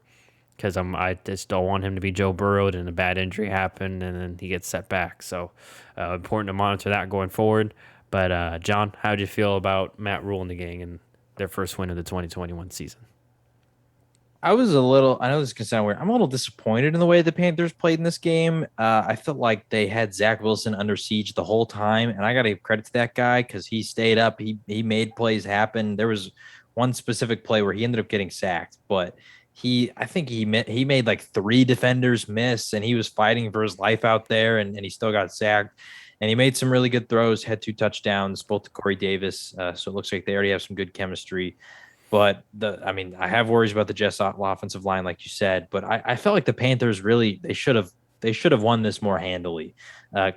because I just don't want him to be Joe Burrowed and a bad injury happen and then he gets set back. So important to monitor that going forward. But John, how did you feel about Matt Rule and the gang and their first win of the 2021 season? I know this can sound weird. I'm a little disappointed in the way the Panthers played in this game. I felt like they had Zach Wilson under siege the whole time, and I got to give credit to that guy because he stayed up. He made plays happen. There was one specific play where he ended up getting sacked, but I think he made like 3 defenders miss, and he was fighting for his life out there, and he still got sacked. And he made some really good throws, had 2 touchdowns, both to Corey Davis. So it looks like they already have some good chemistry. But I have worries about the Jets offensive line, like you said. But I felt like the Panthers really they should have won this more handily.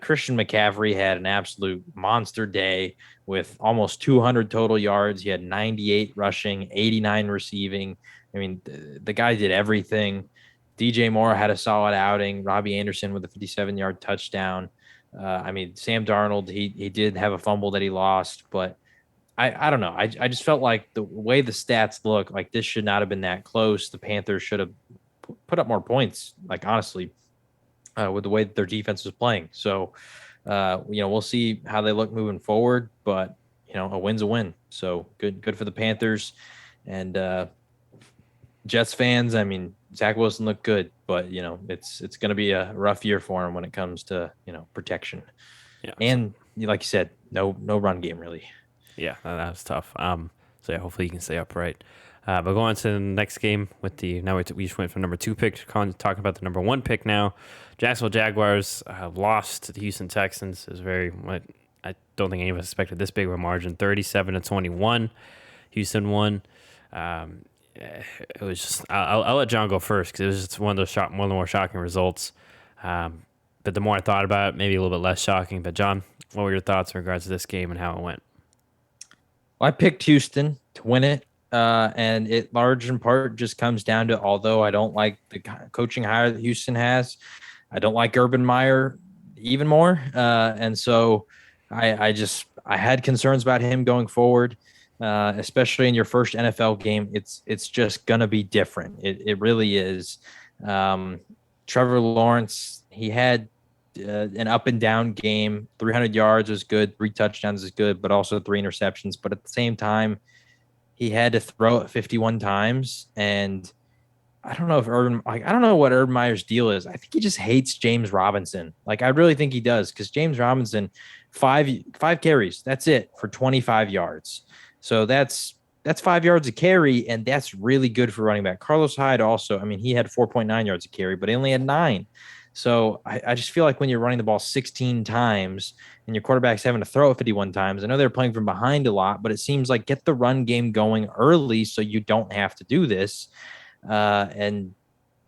Christian McCaffrey had an absolute monster day with almost 200 total yards. He had 98 rushing, 89 receiving. I mean, the guy did everything. DJ Moore had a solid outing. Robbie Anderson with a 57-yard touchdown. Sam Darnold, he did have a fumble that he lost, but I don't know. I just felt like the way the stats look, like this should not have been that close. The Panthers should have put up more points, like honestly, with the way that their defense was playing. So, we'll see how they look moving forward, but a win's a win. So good for the Panthers and Jets fans. I mean, Zach Wilson looked good, but it's going to be a rough year for him when it comes to protection. Yeah, and like you said, no run game really. Yeah, that was tough. So yeah, hopefully you can stay upright. But going to the next game with we just went from number 2 pick talking about the number 1 pick now. Jacksonville Jaguars lost to the Houston Texans. I don't think any of us expected this big of a margin, 37-21. Houston won. It was just I'll let John go first because it was just one of the more shocking results. But the more I thought about it, maybe a little bit less shocking. But John, what were your thoughts in regards to this game and how it went? Well, I picked Houston to win it, and it large in part just comes down to, although I don't like the coaching hire that Houston has, I don't like Urban Meyer even more, and so I had concerns about him going forward, especially in your first NFL game. It's just gonna be different. It really is. Trevor Lawrence, he had an up and down game. 300 yards was good. 3 touchdowns is good, but also 3 interceptions. But at the same time, he had to throw it 51 times. And I don't know I don't know what Urban Meyer's deal is. I think he just hates James Robinson. Like, I really think he does, because James Robinson, five carries. That's it for 25 yards. So that's 5 yards a carry, and that's really good for running back. Carlos Hyde also, he had 4.9 yards a carry, but he only had 9. So I just feel like when you're running the ball 16 times and your quarterback's having to throw it 51 times, I know they're playing from behind a lot, but it seems like get the run game going early so you don't have to do this. And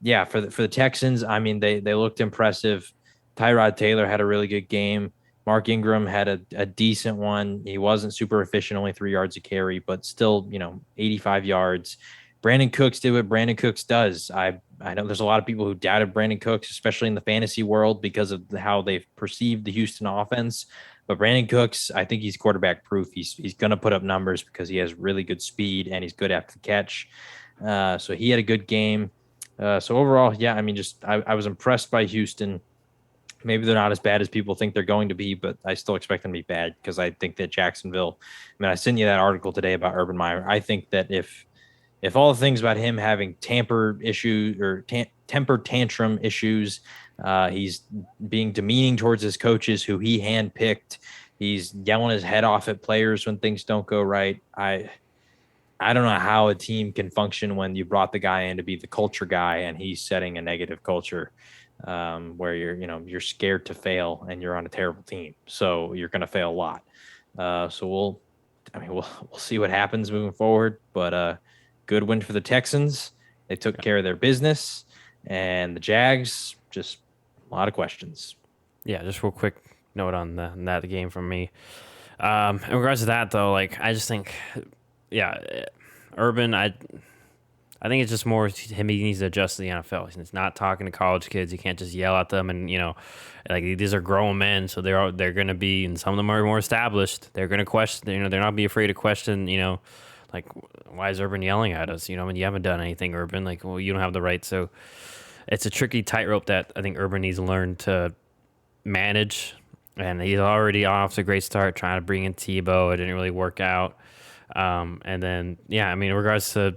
yeah, for the Texans, they looked impressive. Tyrod Taylor had a really good game. Mark Ingram had a decent one. He wasn't super efficient, only 3 yards a carry, but still, 85 yards. Brandon Cooks did what Brandon Cooks does. I know there's a lot of people who doubted Brandon Cooks, especially in the fantasy world, because of how they've perceived the Houston offense. But Brandon Cooks, I think he's quarterback proof. He's going to put up numbers because he has really good speed and he's good after the catch. So he had a good game. So overall, yeah, I was impressed by Houston. Maybe they're not as bad as people think they're going to be, but I still expect them to be bad because I think that Jacksonville, I sent you that article today about Urban Meyer. I think that if all the things about him having temper issues or temper tantrum issues, he's being demeaning towards his coaches who he handpicked, he's yelling his head off at players when things don't go right. I don't know how a team can function when you brought the guy in to be the culture guy and he's setting a negative culture. where you're scared to fail and you're on a terrible team, so you're going to fail a lot. So we'll see what happens moving forward. But good win for the Texans. They took care of their business, and the Jags just a lot of questions. Yeah, just real quick note on that game from me. In regards to that though, like I just think, yeah, Urban, I think it's just more him. He needs to adjust to the NFL. He's not talking to college kids. You can't just yell at them, and like these are grown men, so they're going to be, and some of them are more established. They're going to question. They're not be afraid to question. Like why is Urban yelling at us? I mean, you haven't done anything, Urban. Like, well, you don't have the right. So it's a tricky tightrope that I think Urban needs to learn to manage. And he's already off to a great start trying to bring in Tebow. It didn't really work out. And then, yeah, I mean, in regards to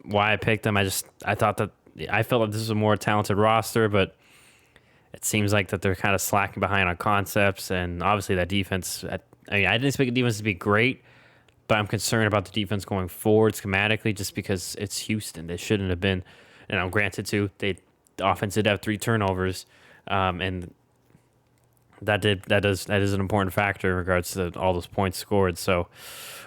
why I picked them, I thought that I felt like this was a more talented roster, but it seems like that they're kind of slacking behind on concepts, and obviously that defense. I mean, I didn't expect the defense to be great, but I'm concerned about the defense going forward schematically, just because it's Houston. They shouldn't have been. And I'm granted too, the offense did have 3 turnovers, and that is an important factor in regards to all those points scored. So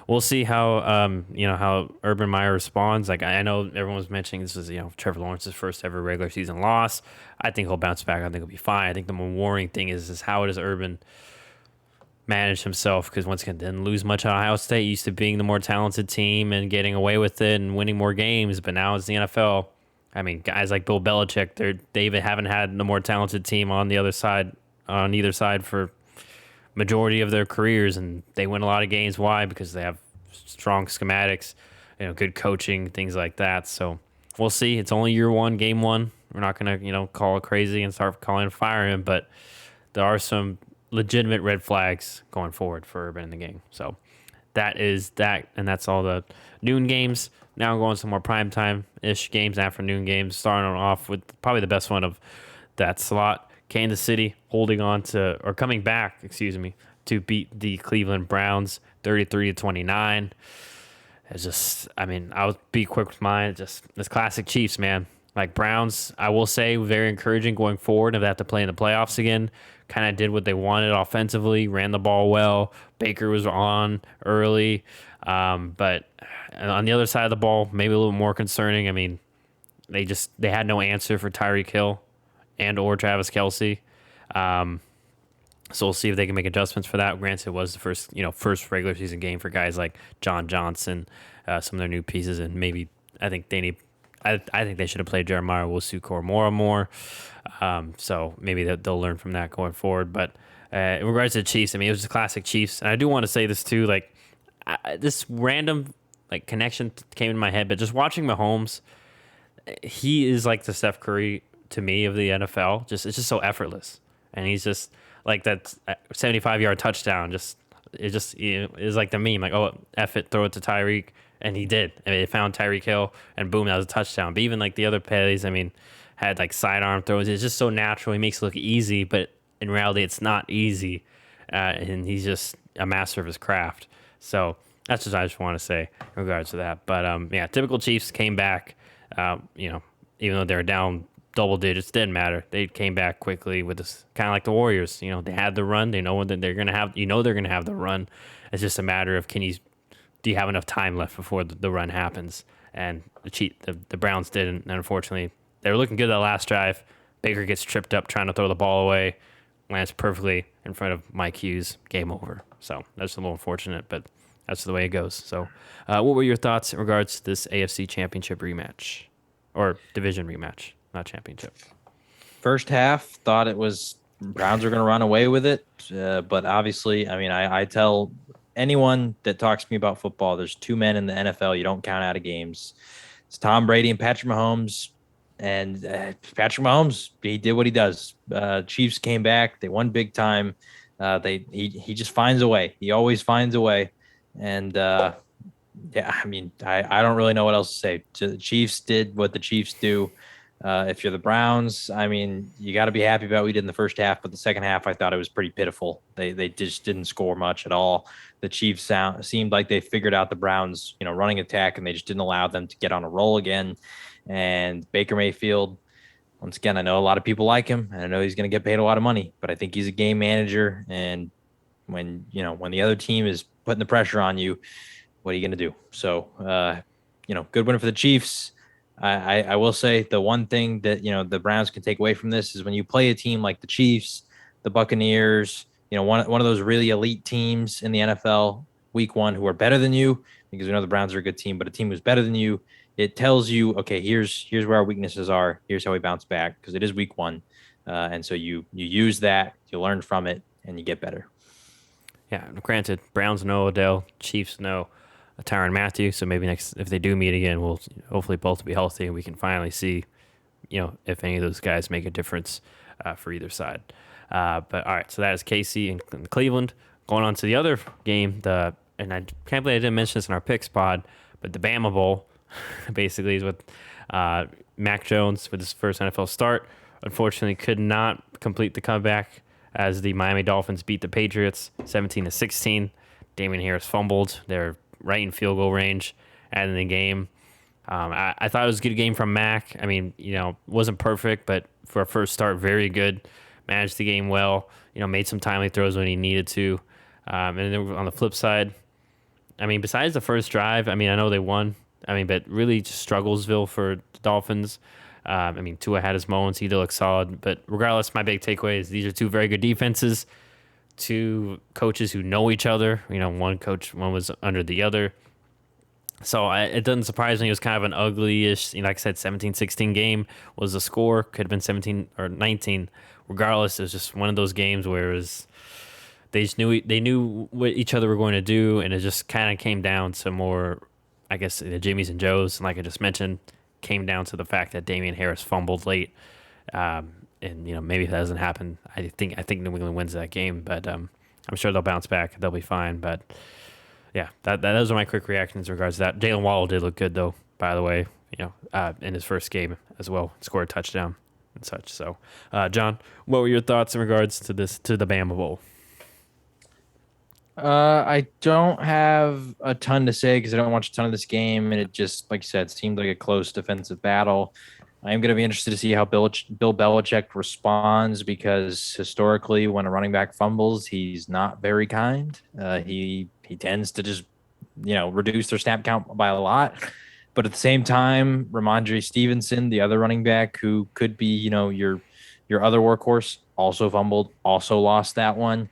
we'll see how how Urban Meyer responds. Like I know everyone was mentioning this is Trevor Lawrence's first ever regular season loss. I think he'll bounce back. I think he'll be fine. I think the more worrying thing is how does Urban manage himself, because once again didn't lose much at Ohio State. Used to being the more talented team and getting away with it and winning more games, but now it's the NFL. I mean, guys like Bill Belichick, they haven't had the more talented team on either side for majority of their careers, and they win a lot of games. Why? Because they have strong schematics, good coaching, things like that. So we'll see. It's only year one, game one. We're not gonna call it crazy and start calling and fire him, but there are some legitimate red flags going forward for Urban in the game. So that is that, and that's all the noon games. Now I'm going some more primetime ish games, afternoon games, starting off with probably the best one of that slot. Kansas City holding on to, or coming back, excuse me, to beat the Cleveland Browns 33-29. It's just, I mean, I'll be quick with mine. Just this classic Chiefs, man. Like Browns, I will say, very encouraging going forward. If they have to play in the playoffs again, kind of did what they wanted offensively, ran the ball well. Baker was on early, but on the other side of the ball, maybe a little more concerning. I mean, they had no answer for Tyreek Hill and or Travis Kelce. So we'll see if they can make adjustments for that. Granted, it was the first regular season game for guys like John Johnson, some of their new pieces, and maybe I think they should have played Jeremiah Owusu-Koramoah more. So maybe they'll learn from that going forward. But in regards to the Chiefs, I mean, it was just classic Chiefs, and I do want to say this too. Like this random connection came in my head, but just watching Mahomes, he is like the Steph Curry to me of the NFL. It's just so effortless, and he's just like that 75-yard touchdown. It is like the meme, like, oh, F it, throw it to Tyreek, and he did. I mean, it found Tyreek Hill, and boom, that was a touchdown. But even like the other plays, I mean, had like sidearm throws. It's just so natural. He makes it look easy, but in reality, it's not easy. And he's just a master of his craft. So that's what I just want to say in regards to that. But yeah, typical Chiefs came back. Even though they were down double digits, didn't matter. They came back quickly with this, kind of like the Warriors. They had the run. They know that they're gonna have. They're gonna have the run. It's just a matter of do you have enough time left before the run happens? And the Browns didn't. And unfortunately, they were looking good that last drive. Baker gets tripped up trying to throw the ball away, lands perfectly in front of Mike Hughes. Game over. So that's a little unfortunate, but that's the way it goes. So, what were your thoughts in regards to this AFC Championship rematch or division rematch? Not championship. First half, thought it was Browns are going to run away with it. But obviously, I mean, I tell anyone that talks to me about football, there's 2 men in the NFL you don't count out of games. It's Tom Brady and Patrick Mahomes. And Patrick Mahomes, he did what he does. Chiefs came back. They won big time. He just finds a way. He always finds a way. And yeah, I mean, I don't really know what else to say. The Chiefs did what the Chiefs do. If you're the Browns, I mean, you got to be happy about what we did in the first half, but the second half, I thought it was pretty pitiful. They just didn't score much at all. The Chiefs seemed like they figured out the Browns, running attack, and they just didn't allow them to get on a roll again. And Baker Mayfield, Once again, I know a lot of people like him, and I know he's going to get paid a lot of money, but I think he's a game manager. And when the other team is putting the pressure on you, what are you going to do? So, good win for the Chiefs. I will say the one thing that the Browns can take away from this is when you play a team like the Chiefs, the Buccaneers, one of those really elite teams in the NFL, week one, who are better than you, because we know the Browns are a good team, but a team who's better than you, it tells you, okay, here's where our weaknesses are. Here's how we bounce back, because it is week one, and so you use that, you learn from it, and you get better. Yeah, granted, Browns know Odell, Chiefs know Tyrann Mathieu, so maybe next if they do meet again, we'll hopefully both be healthy and we can finally see, if any of those guys make a difference for either side. But all right, so that is KC and Cleveland. Going on to the other game, and I can't believe I didn't mention this in our picks pod, but the Bama Bowl basically is with Mac Jones with his first NFL start. Unfortunately, could not complete the comeback as the Miami Dolphins beat the Patriots 17-16. Damian Harris fumbled. They're right in field goal range and in the game. I thought it was a good game from Mac. I mean, wasn't perfect, but for a first start, very good. Managed the game well. Made some timely throws when he needed to. And then on the flip side, I mean, besides the first drive, I mean, I know they won. I mean, but really just strugglesville for the Dolphins. I mean, Tua had his moments. He did look solid. But regardless, my big takeaway is these are two very good defenses, two coaches who know each other. One was under the other. So it doesn't surprise me. It was kind of an ugly-ish, like I said, 17-16 game was the score. Could have been 17 or 19. Regardless, it was just one of those games where they just knew what each other were going to do, and it just kind of came down to more, I guess, the Jimmys and Joes. And like I just mentioned, came down to the fact that Damian Harris fumbled late. And maybe if that doesn't happen, I think New England wins that game, but I'm sure they'll bounce back. They'll be fine. But yeah, those are my quick reactions in regards to that. Jalen Waddle did look good though, by the way. In his first game as well, scored a touchdown and such. So, John, what were your thoughts in regards to the Bama Bowl? I don't have a ton to say because I don't watch a ton of this game, and it just, like you said, seemed like a close defensive battle. I am going to be interested to see how Bill Belichick responds because historically, when a running back fumbles, he's not very kind. He tends to just reduce their snap count by a lot. But at the same time, Ramondre Stevenson, the other running back who could be your other workhorse, also fumbled, also lost that one.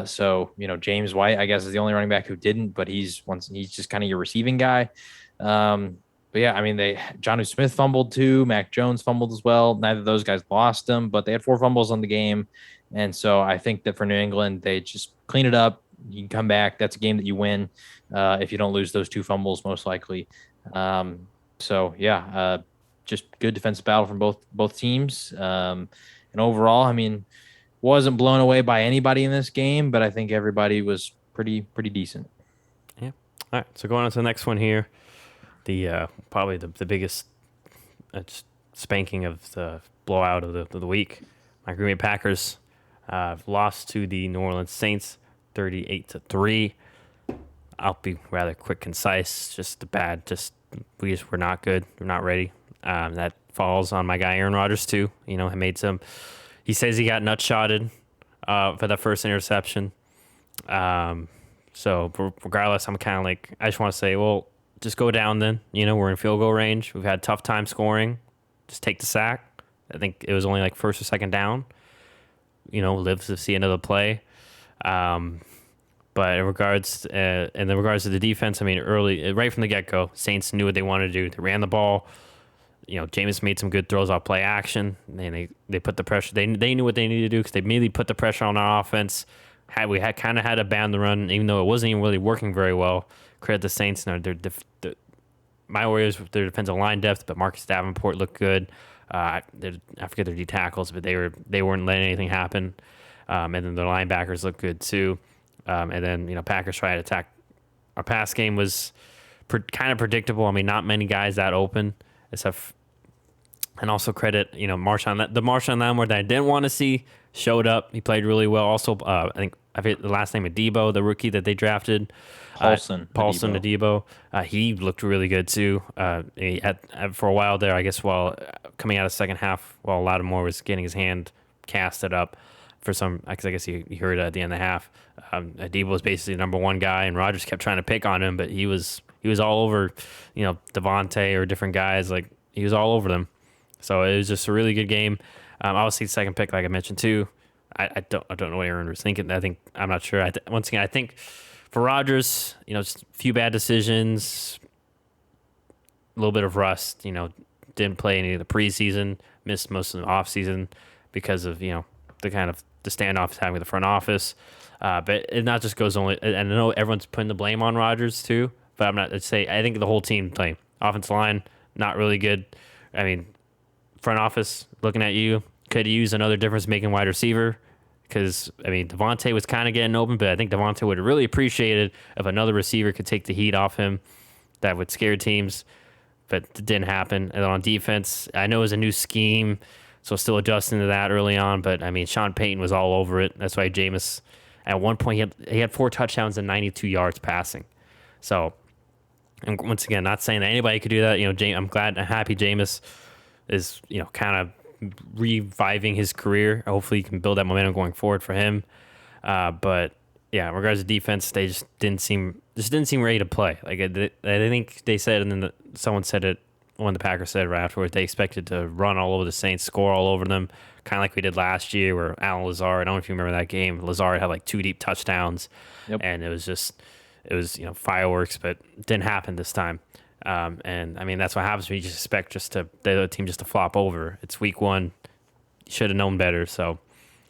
So James White, I guess, is the only running back who didn't, but he's just kind of your receiving guy. But yeah, I mean, Jonnu Smith fumbled too. Mac Jones fumbled as well. Neither of those guys lost them, but they had 4 fumbles on the game. And so I think that for New England, they just clean it up. You can come back. That's a game that you win if you don't lose those 2 fumbles, most likely. So yeah, just good defensive battle from both teams. And overall, I mean, wasn't blown away by anybody in this game, but I think everybody was pretty decent. Yeah. All right. So going on to the next one here, the probably the biggest spanking of the blowout of the week. My Green Bay Packers lost to the New Orleans Saints, 38-3. I'll be rather quick, concise. We just were not good. We're not ready. That falls on my guy Aaron Rodgers too. He says he got nutshotted for the first interception. So regardless, I'm kind of like, I just want to say, well, just go down then. We're in field goal range. We've had tough time scoring. Just take the sack. I think it was only like first or second down. Live to see another play. But in regards to the defense, I mean, right from the get-go, Saints knew what they wanted to do. They ran the ball. Jameis made some good throws off play action. And they put the pressure. They knew what they needed to do because they immediately put the pressure on our offense. We had kind of had to ban the run, even though it wasn't even really working very well. Credit the Saints. My Warriors, their defensive line depth, but Marcus Davenport looked good. I forget their D tackles, but they weren't letting anything happen. And then their linebackers looked good too. And then Packers tried to attack. Our pass game was kind of predictable. I mean, not many guys that open, and also credit Marshawn. The Marshawn Lattimore that I didn't want to see showed up. He played really well. Also, I think I forget the last name of Debo, the rookie that they drafted. Paulson Adebo. Adebo. He looked really good too. He had, for a while there, I guess, while coming out of the second half, while Lattimore was getting his hand casted up for some, because I guess he heard at the end of the half. Adebo was basically the number one guy, and Rodgers kept trying to pick on him, but he was all over, Devontae or different guys. Like he was all over them. So it was just a really good game. Obviously, second pick, like I mentioned too. I don't know what Aaron was thinking. I'm not sure. Once again, I think for Rodgers, just a few bad decisions, a little bit of rust. Didn't play any of the preseason, missed most of the offseason because of the kind of the standoff he's having with the front office. But it not just goes only. And I know everyone's putting the blame on Rodgers too, but I'm not. I think the whole team playing. Offensive line not really good. I mean, front office looking at you could use another difference making wide receiver. Because, I mean, Devontae was kind of getting open, but I think Devontae would have really appreciated if another receiver could take the heat off him. That would scare teams, but it didn't happen. And then on defense, I know it was a new scheme, so still adjusting to that early on. But, I mean, Sean Payton was all over it. That's why Jameis, at one point, he had 4 touchdowns and 92 yards passing. So, and once again, not saying that anybody could do that. I'm happy Jameis is, kind of reviving his career. Hopefully, he can build that momentum going forward for him. But yeah, in regards to defense, they just didn't seem ready to play. Like I think they said, and then someone said it. One of the Packers said right afterwards they expected to run all over the Saints, score all over them, kind of like we did last year, where Alan Lazard. I don't know if you remember that game. Lazard had like 2 deep touchdowns, and it was fireworks, but it didn't happen this time. And I mean, that's what happens when you just expect the other team just to flop over. It's week 1. You should have known better. So,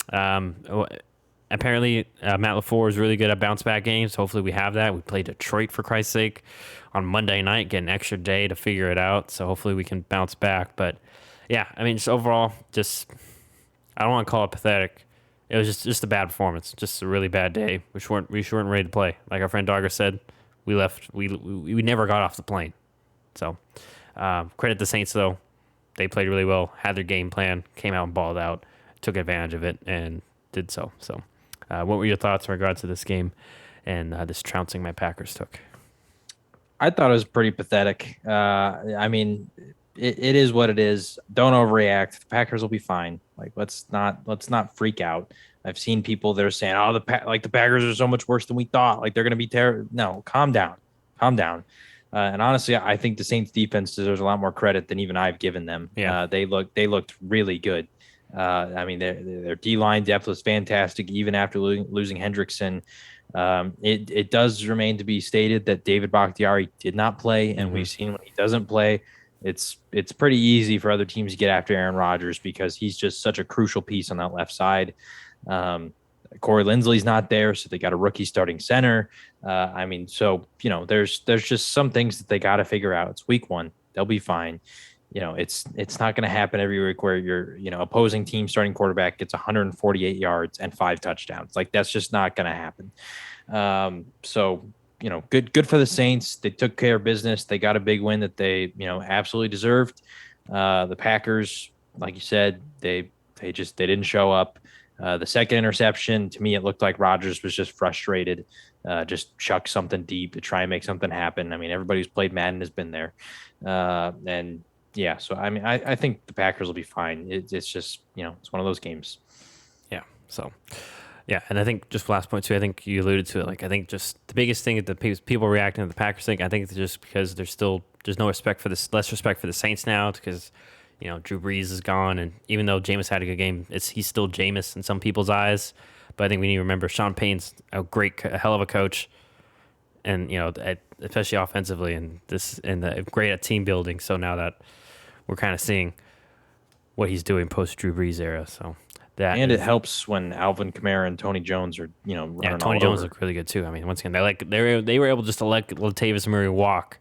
apparently, Matt LaFleur is really good at bounce back games. Hopefully we have that. We play Detroit, for Christ's sake, on Monday night, get an extra day to figure it out. So hopefully we can bounce back. But yeah, I mean, just overall, I don't want to call it pathetic. It was just a bad performance, just a really bad day. We weren't ready to play. Like our friend Darger said, we left. We never got off the plane. So, credit the Saints, though. They played really well, had their game plan, came out and balled out, took advantage of it, and did so. So, what were your thoughts in regards to this game and this trouncing my Packers took? I thought it was pretty pathetic. I mean, it is what it is. Don't overreact. The Packers will be fine. Like let's not freak out. I've seen people that are saying, "Oh, the Packers are so much worse than we thought. Like they're going to be terrible." No, calm down. And honestly, I think the Saints defense deserves a lot more credit than even I've given them. Yeah. They looked really good. I mean, their D-line depth was fantastic, even after losing Hendrickson. It does remain to be stated that David Bakhtiari did not play, and we've seen when he doesn't play, it's pretty easy for other teams to get after Aaron Rodgers because he's just such a crucial piece on that left side. Corey Linsley's not there, so they got a rookie starting center. I mean, so there's just some things that they got to figure out. It's week 1; they'll be fine. It's not going to happen every week where your opposing team starting quarterback gets 148 yards and 5 touchdowns. Like that's just not going to happen. So good for the Saints. They took care of business. They got a big win that they absolutely deserved. The Packers, like you said, they didn't show up. The second interception, to me, it looked like Rodgers was just frustrated, just chucked something deep to try and make something happen. I mean, everybody who's played Madden has been there. And yeah, so I mean, I think the Packers will be fine. It's just, it's one of those games. Yeah. So, yeah. And I think just last point too, I think you alluded to it. Like, I think just the biggest thing that the people reacting to the Packers thing, I think it's just because there's no respect for this, less respect for the Saints now because, Drew Brees is gone. And even though Jameis had a good game, he's still Jameis in some people's eyes. But I think we need to remember Sean Payton's a hell of a coach. And, especially offensively and great at team building. So now that we're kind of seeing what he's doing post Drew Brees era. So it helps when Alvin Kamara and Tony Jones are, running Tony Jones looked really good too. I mean, once again, they were able just to let Latavius Murray walk,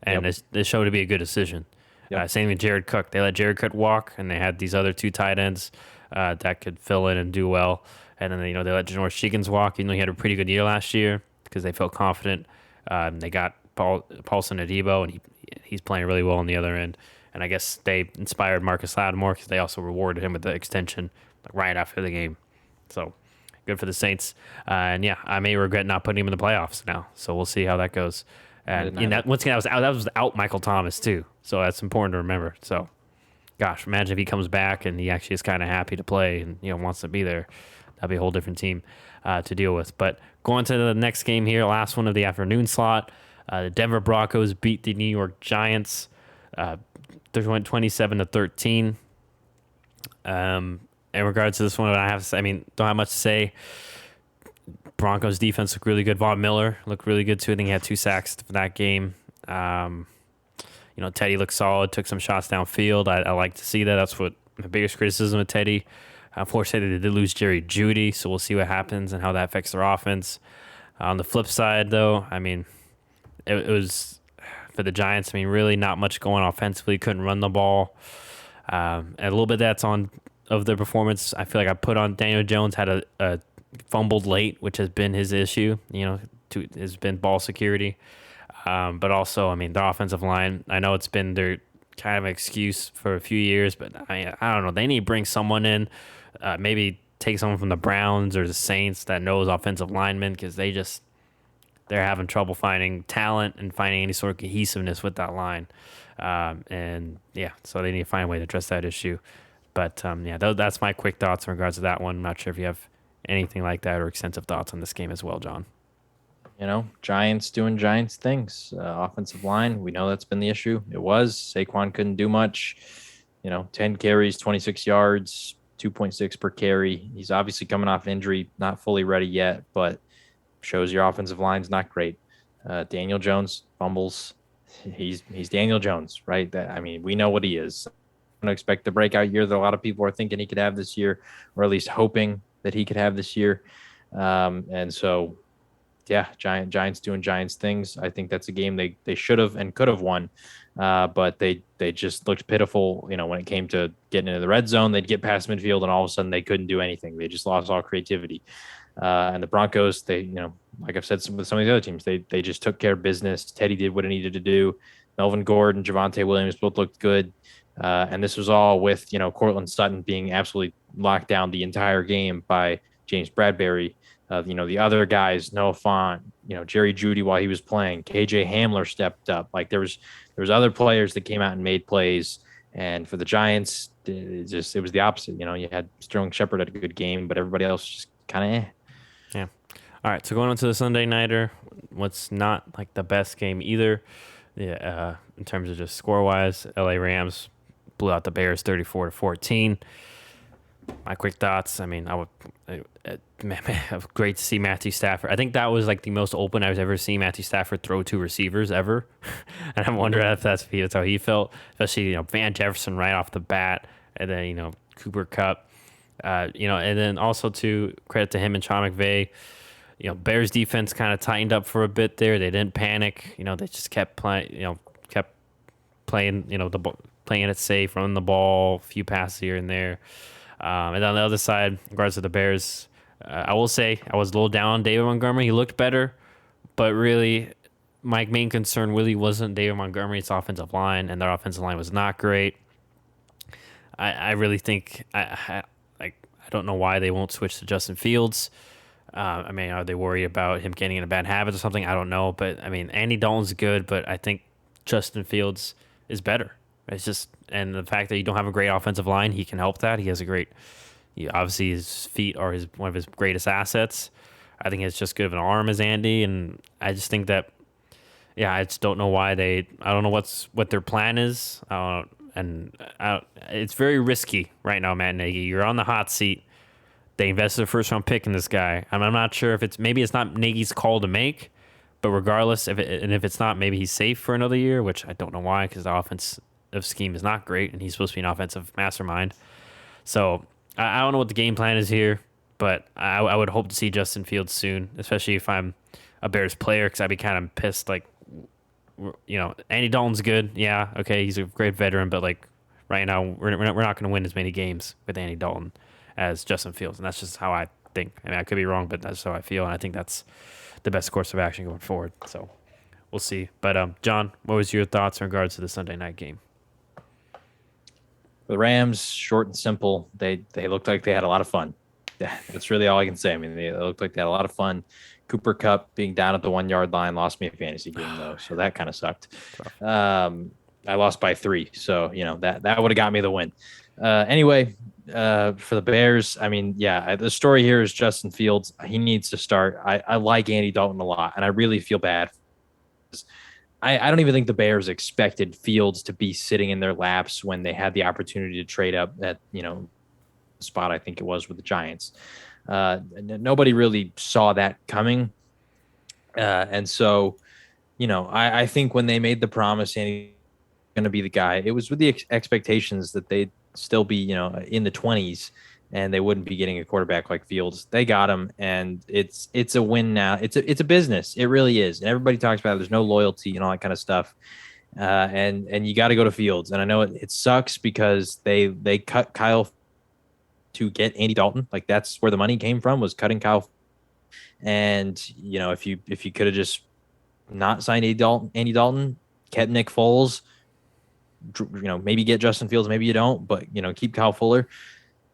and it showed to be a good decision. Same with Jared Cook. They let Jared Cook walk, and they had these other 2 tight ends that could fill in and do well. And then they let Janoris Jenkins walk, even though he had a pretty good year last year because they felt confident. They got Paulson Adebo, and he's playing really well on the other end. And I guess they inspired Marcus Lattimore because they also rewarded him with the extension right after the game. So, good for the Saints. And yeah, I may regret not putting him in the playoffs now. So we'll see how that goes. And that once again, that was out Michael Thomas too. So that's important to remember. So, gosh, imagine if he comes back and he actually is kind of happy to play and wants to be there. That'd be a whole different team to deal with. But going to the next game here, last one of the afternoon slot, the Denver Broncos beat the New York Giants. They went 27-13. In regards to this one, I have to say, don't have much to say. Broncos defense looked really good. Von Miller looked really good too. I think he had 2 sacks for that game. Teddy looked solid, took some shots downfield. I like to see that. That's what the biggest criticism of Teddy. Unfortunately, they did lose Jerry Jeudy, so we'll see what happens and how that affects their offense. On the flip side, though, it was for the Giants. Really not much going offensively. Couldn't run the ball. And a little bit that's on of their performance. I feel like I put on Daniel Jones had a fumbled late, which has been his issue. Has been ball security. But also, their offensive line. I know it's been their kind of excuse for a few years, but I don't know. They need to bring someone in, maybe take someone from the Browns or the Saints that knows offensive linemen, because they're having trouble finding talent and finding any sort of cohesiveness with that line. So they need to find a way to address that issue. But that's my quick thoughts in regards to that one. I'm not sure if you have anything like that or extensive thoughts on this game as well, John. Giants doing Giants things. Offensive line, we know that's been the issue. It was. Saquon couldn't do much. 10 carries, 26 yards, 2.6 per carry. He's obviously coming off injury, not fully ready yet, but shows your offensive line's not great. Daniel Jones fumbles. He's Daniel Jones, right? We know what he is. I don't expect the breakout year that a lot of people are thinking he could have this year, or at least hoping that he could have this year. Giants doing Giants things. I think that's a game they should have and could have won, but they just looked pitiful. When it came to getting into the red zone, they'd get past midfield, and all of a sudden they couldn't do anything. They just lost all creativity. And the Broncos, like I've said with some of the other teams, they just took care of business. Teddy did what he needed to do. Melvin Gordon, Javonte Williams both looked good. And this was all with, Courtland Sutton being absolutely locked down the entire game by James Bradbury. The other guys, Noah Fant, Jerry Jeudy while he was playing, KJ Hamler stepped up. Like there was other players that came out and made plays. And for the Giants, it was the opposite. You had Sterling Shepard had a good game, but everybody else just kind of Yeah. All right. So going on to the Sunday nighter, what's not like the best game either. Yeah. In terms of just score wise, LA Rams blew out the Bears 34-14. My quick thoughts. Great to see Matthew Stafford. I think that was like the most open I've ever seen Matthew Stafford throw 2 receivers ever. And I'm wondering if that's how he felt, especially, Van Jefferson right off the bat. And then, Cooper Kupp, and then also to credit to him and Sean McVay, Bears defense kind of tightened up for a bit there. They didn't panic. They just kept playing, playing it safe, running the ball, a few passes here and there. And on the other side, in regards to the Bears, I will say I was a little down on David Montgomery. He looked better, but really my main concern really wasn't David Montgomery's offensive line, and their offensive line was not great. I really think I don't know why they won't switch to Justin Fields. Are they worried about him getting in a bad habit or something? I don't know, but Andy Dalton's good, but I think Justin Fields is better. It's just, and the fact that you don't have a great offensive line, he can help that. He has obviously his feet are one of his greatest assets. I think it's just good of an arm as Andy, and I just think that, I just don't know why I don't know what their plan is, it's very risky right now, Matt Nagy. You're on the hot seat. They invested a first round pick in this guy, and I'm not sure if maybe it's not Nagy's call to make, but regardless, if it's not, maybe he's safe for another year, which I don't know why, because the offensive scheme is not great, and he's supposed to be an offensive mastermind. So I don't know what the game plan is here, but I would hope to see Justin Fields soon, especially if I'm a Bears player, because I'd be kind of pissed. Like, Andy Dalton's good, yeah, okay, he's a great veteran, but like right now we're not going to win as many games with Andy Dalton as Justin Fields, and that's just how I think. I could be wrong, but that's how I feel, and I think that's the best course of action going forward. So we'll see. But John, what was your thoughts in regards to the Sunday night game? The Rams, short and simple. They looked like they had a lot of fun. That's really all I can say. I mean, they looked like they had a lot of fun. Cooper Cup being down at the 1 yard line lost me a fantasy game though, so that kind of sucked. Rough. I lost by 3, so that would have got me the win. Anyway, for the Bears, I mean, yeah, the story here is Justin Fields. He needs to start. I like Andy Dalton a lot, and I really feel bad. I don't even think the Bears expected Fields to be sitting in their laps when they had the opportunity to trade up at spot, I think it was, with the Giants. Nobody really saw that coming. And so, I think when they made the promise and he's going to be the guy, it was with the expectations that they'd still be, in the 20s and they wouldn't be getting a quarterback like Fields. They got him, and it's a win now. It's a business. It really is. And everybody talks about it. There's no loyalty and all that kind of stuff. And you got to go to Fields. And I know it sucks because they cut Kyle to get Andy Dalton. Like, that's where the money came from, was cutting Kyle. And if you could have just not signed Andy Dalton, kept Nick Foles, maybe get Justin Fields, maybe you don't, but keep Kyle Fuller.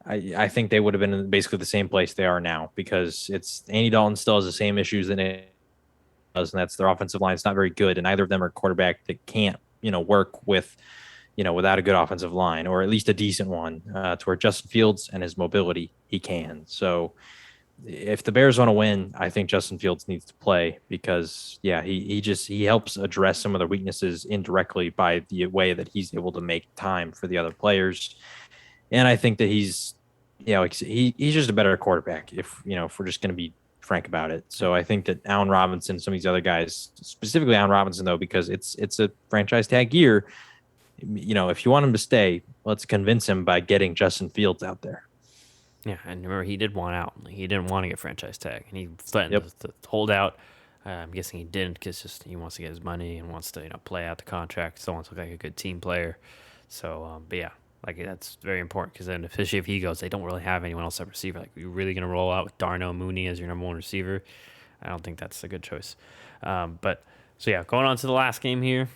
I think they would have been in basically the same place they are now, because it's Andy Dalton still has the same issues that it does, and that's their offensive line. It's not very good, and either of them are quarterback that can't work with without a good offensive line, or at least a decent one, to where Justin Fields and his mobility, he can. So if the Bears want to win, I think Justin Fields needs to play, because he helps address some of the weaknesses indirectly by the way that he's able to make time for the other players. And I think that he's just a better quarterback, if we're just going to be frank about it. So I think that Allen Robinson, some of these other guys, specifically Allen Robinson though, because it's a franchise tag year, if you want him to stay, let's convince him by getting Justin Fields out there. Yeah, and remember, he did want out. He didn't want to get franchise tag, and he threatened to hold out. I'm guessing he didn't, because he wants to get his money and wants to play out the contract. Still wants to look like a good team player. So, but yeah, like, that's very important, because then especially if he goes, they don't really have anyone else at receiver. Like, you're really going to roll out with Darnell Mooney as your number one receiver? I don't think that's a good choice. But so yeah, going on to the last game here.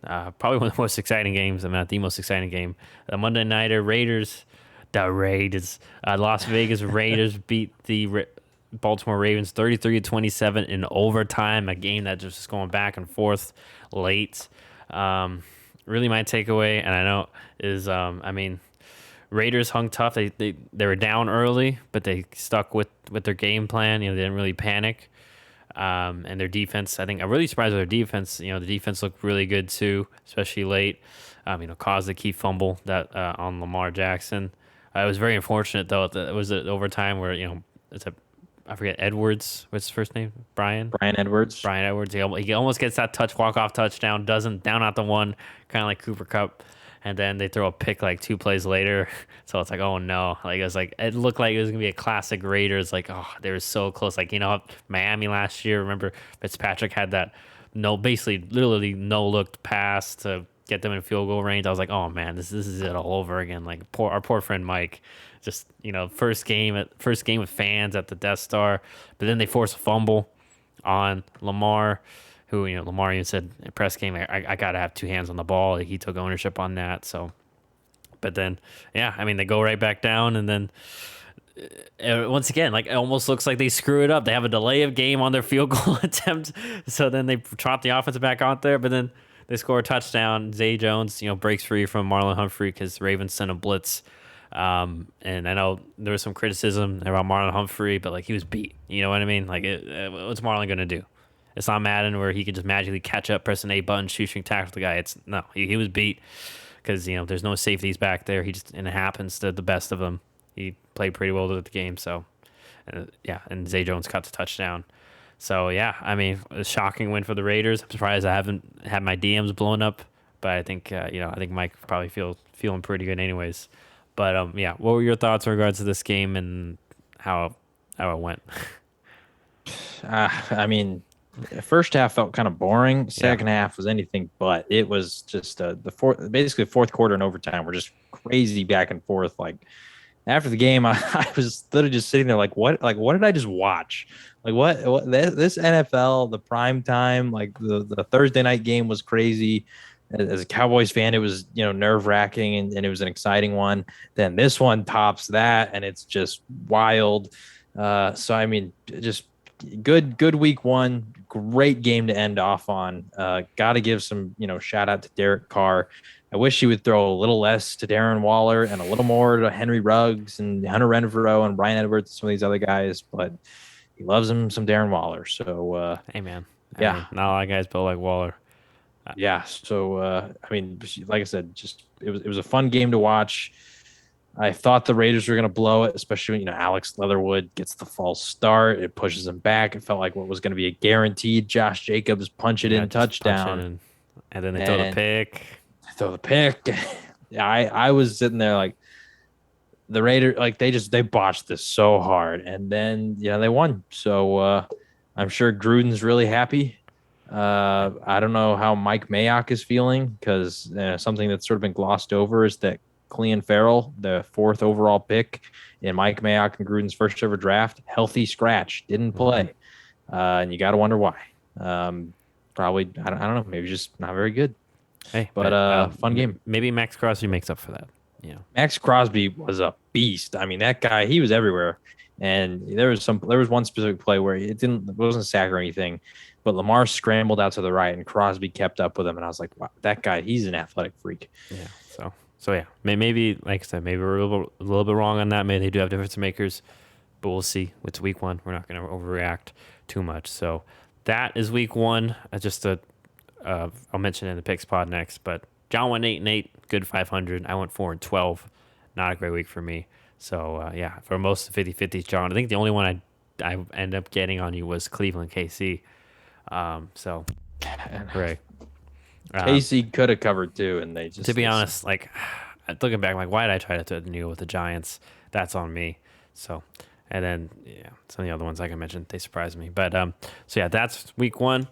Probably one of the most exciting games. I mean, not the most exciting game. The Monday Nighter Raiders. The Raiders. Las Vegas Raiders beat the Baltimore Ravens 33-27 in overtime. A game that just was going back and forth late. Really, my takeaway, and I know, is Raiders hung tough. They were down early, but they stuck with their game plan. They didn't really panic. And their defense, I think I'm really surprised with their defense. The defense looked really good too, especially late. Caused the key fumble that on Lamar Jackson. It was very unfortunate though. It was an overtime where I forget Edwards. What's his first name? Brian Edwards. Brian Edwards. He almost gets that walk off touchdown. Doesn't, down at the one, kind of like Cooper Kupp. And then they throw a pick like 2 plays later. So it's like, oh no. Like, it looked like it was going to be a classic Raiders. Like, oh, they were so close. Like, Miami last year, remember Fitzpatrick had that basically literally no look pass to get them in field goal range. I was like, oh man, this is it all over again. Like, our poor friend Mike, just, first game with fans at the Death Star. But then they force a fumble on Lamar, who, Lamar even said in press game, I got to have 2 hands on the ball. He took ownership on that. So, but then, yeah, they go right back down. And then once again, like, it almost looks like they screw it up. They have a delay of game on their field goal attempt. So then they trot the offense back out there. But then they score a touchdown. Zay Jones, breaks free from Marlon Humphrey because Ravens sent a blitz. And I know there was some criticism about Marlon Humphrey, but, like, he was beat. You know what I mean? Like, what's Marlon going to do? It's not Madden where he could just magically catch up, press an A button, shoestring tackle the guy. He was beat because, there's no safeties back there. And it happens to the best of them. He played pretty well at the game. So, and Zay Jones caught the touchdown. So, yeah, a shocking win for the Raiders. I'm surprised I haven't had my DMs blown up, but I think, I think Mike probably feeling pretty good anyways. But, what were your thoughts in regards to this game and how it went? First half felt kind of boring. Second half was anything but. It was just basically fourth quarter and overtime were just crazy back and forth. Like, after the game, I was literally just sitting there like, what did I just watch? Like, what this NFL, the prime time, like the Thursday night game was crazy. As a Cowboys fan, it was, nerve wracking, and it was an exciting one. Then this one tops that, and it's just wild. So I mean, just good week one, great game to end off on. Got to give some, shout out to Derek Carr. I wish he would throw a little less to Darren Waller and a little more to Henry Ruggs and Hunter Renfrow and Brian Edwards and some of these other guys, but he loves him some Darren Waller. So Hey man, I yeah, mean, not a lot of guys built like Waller. yeah. So I mean, like I said, just it was a fun game to watch. I thought the Raiders were going to blow it, especially when, Alex Leatherwood gets the false start. It pushes him back. It felt like what was going to be a guaranteed Josh Jacobs punch it Yeah, in just punch it touchdown in, and then they throw the and pick. throw the pick. Yeah, I was sitting there like the Raiders, like they botched this so hard, and then they won. So I'm sure Gruden's really happy. I don't know how Mike Mayock is feeling because something that's sort of been glossed over is that Clean Farrell, the fourth overall pick in Mike Mayock and Gruden's first ever draft, healthy scratch, didn't play. And you got to wonder why. Probably, I don't know, maybe just not very good. Hey, But fun game. Maybe Max Crosby makes up for that. Max Crosby was a beast. I mean, that guy, he was everywhere. And there was one specific play where it wasn't a sack or anything, but Lamar scrambled out to the right and Crosby kept up with him. And I was like, wow, that guy, he's an athletic freak. Yeah. So yeah, maybe like I said, maybe we're a little bit wrong on that. Maybe they do have difference makers, but we'll see. It's week one. We're not going to overreact too much. So that is week one. I'll mention it in the picks pod next, but John went 8-8, good 500. I went 4-12, not a great week for me. So yeah, for most of the 50-50s, John, I think the only one I ended up getting on you was Cleveland KC. So right. KC could have covered too, and they just To be honest, like looking back, like why did I try to deal with the Giants? That's on me. So, and then some of the other ones like I mentioned, they surprised me. But so yeah, that's week one.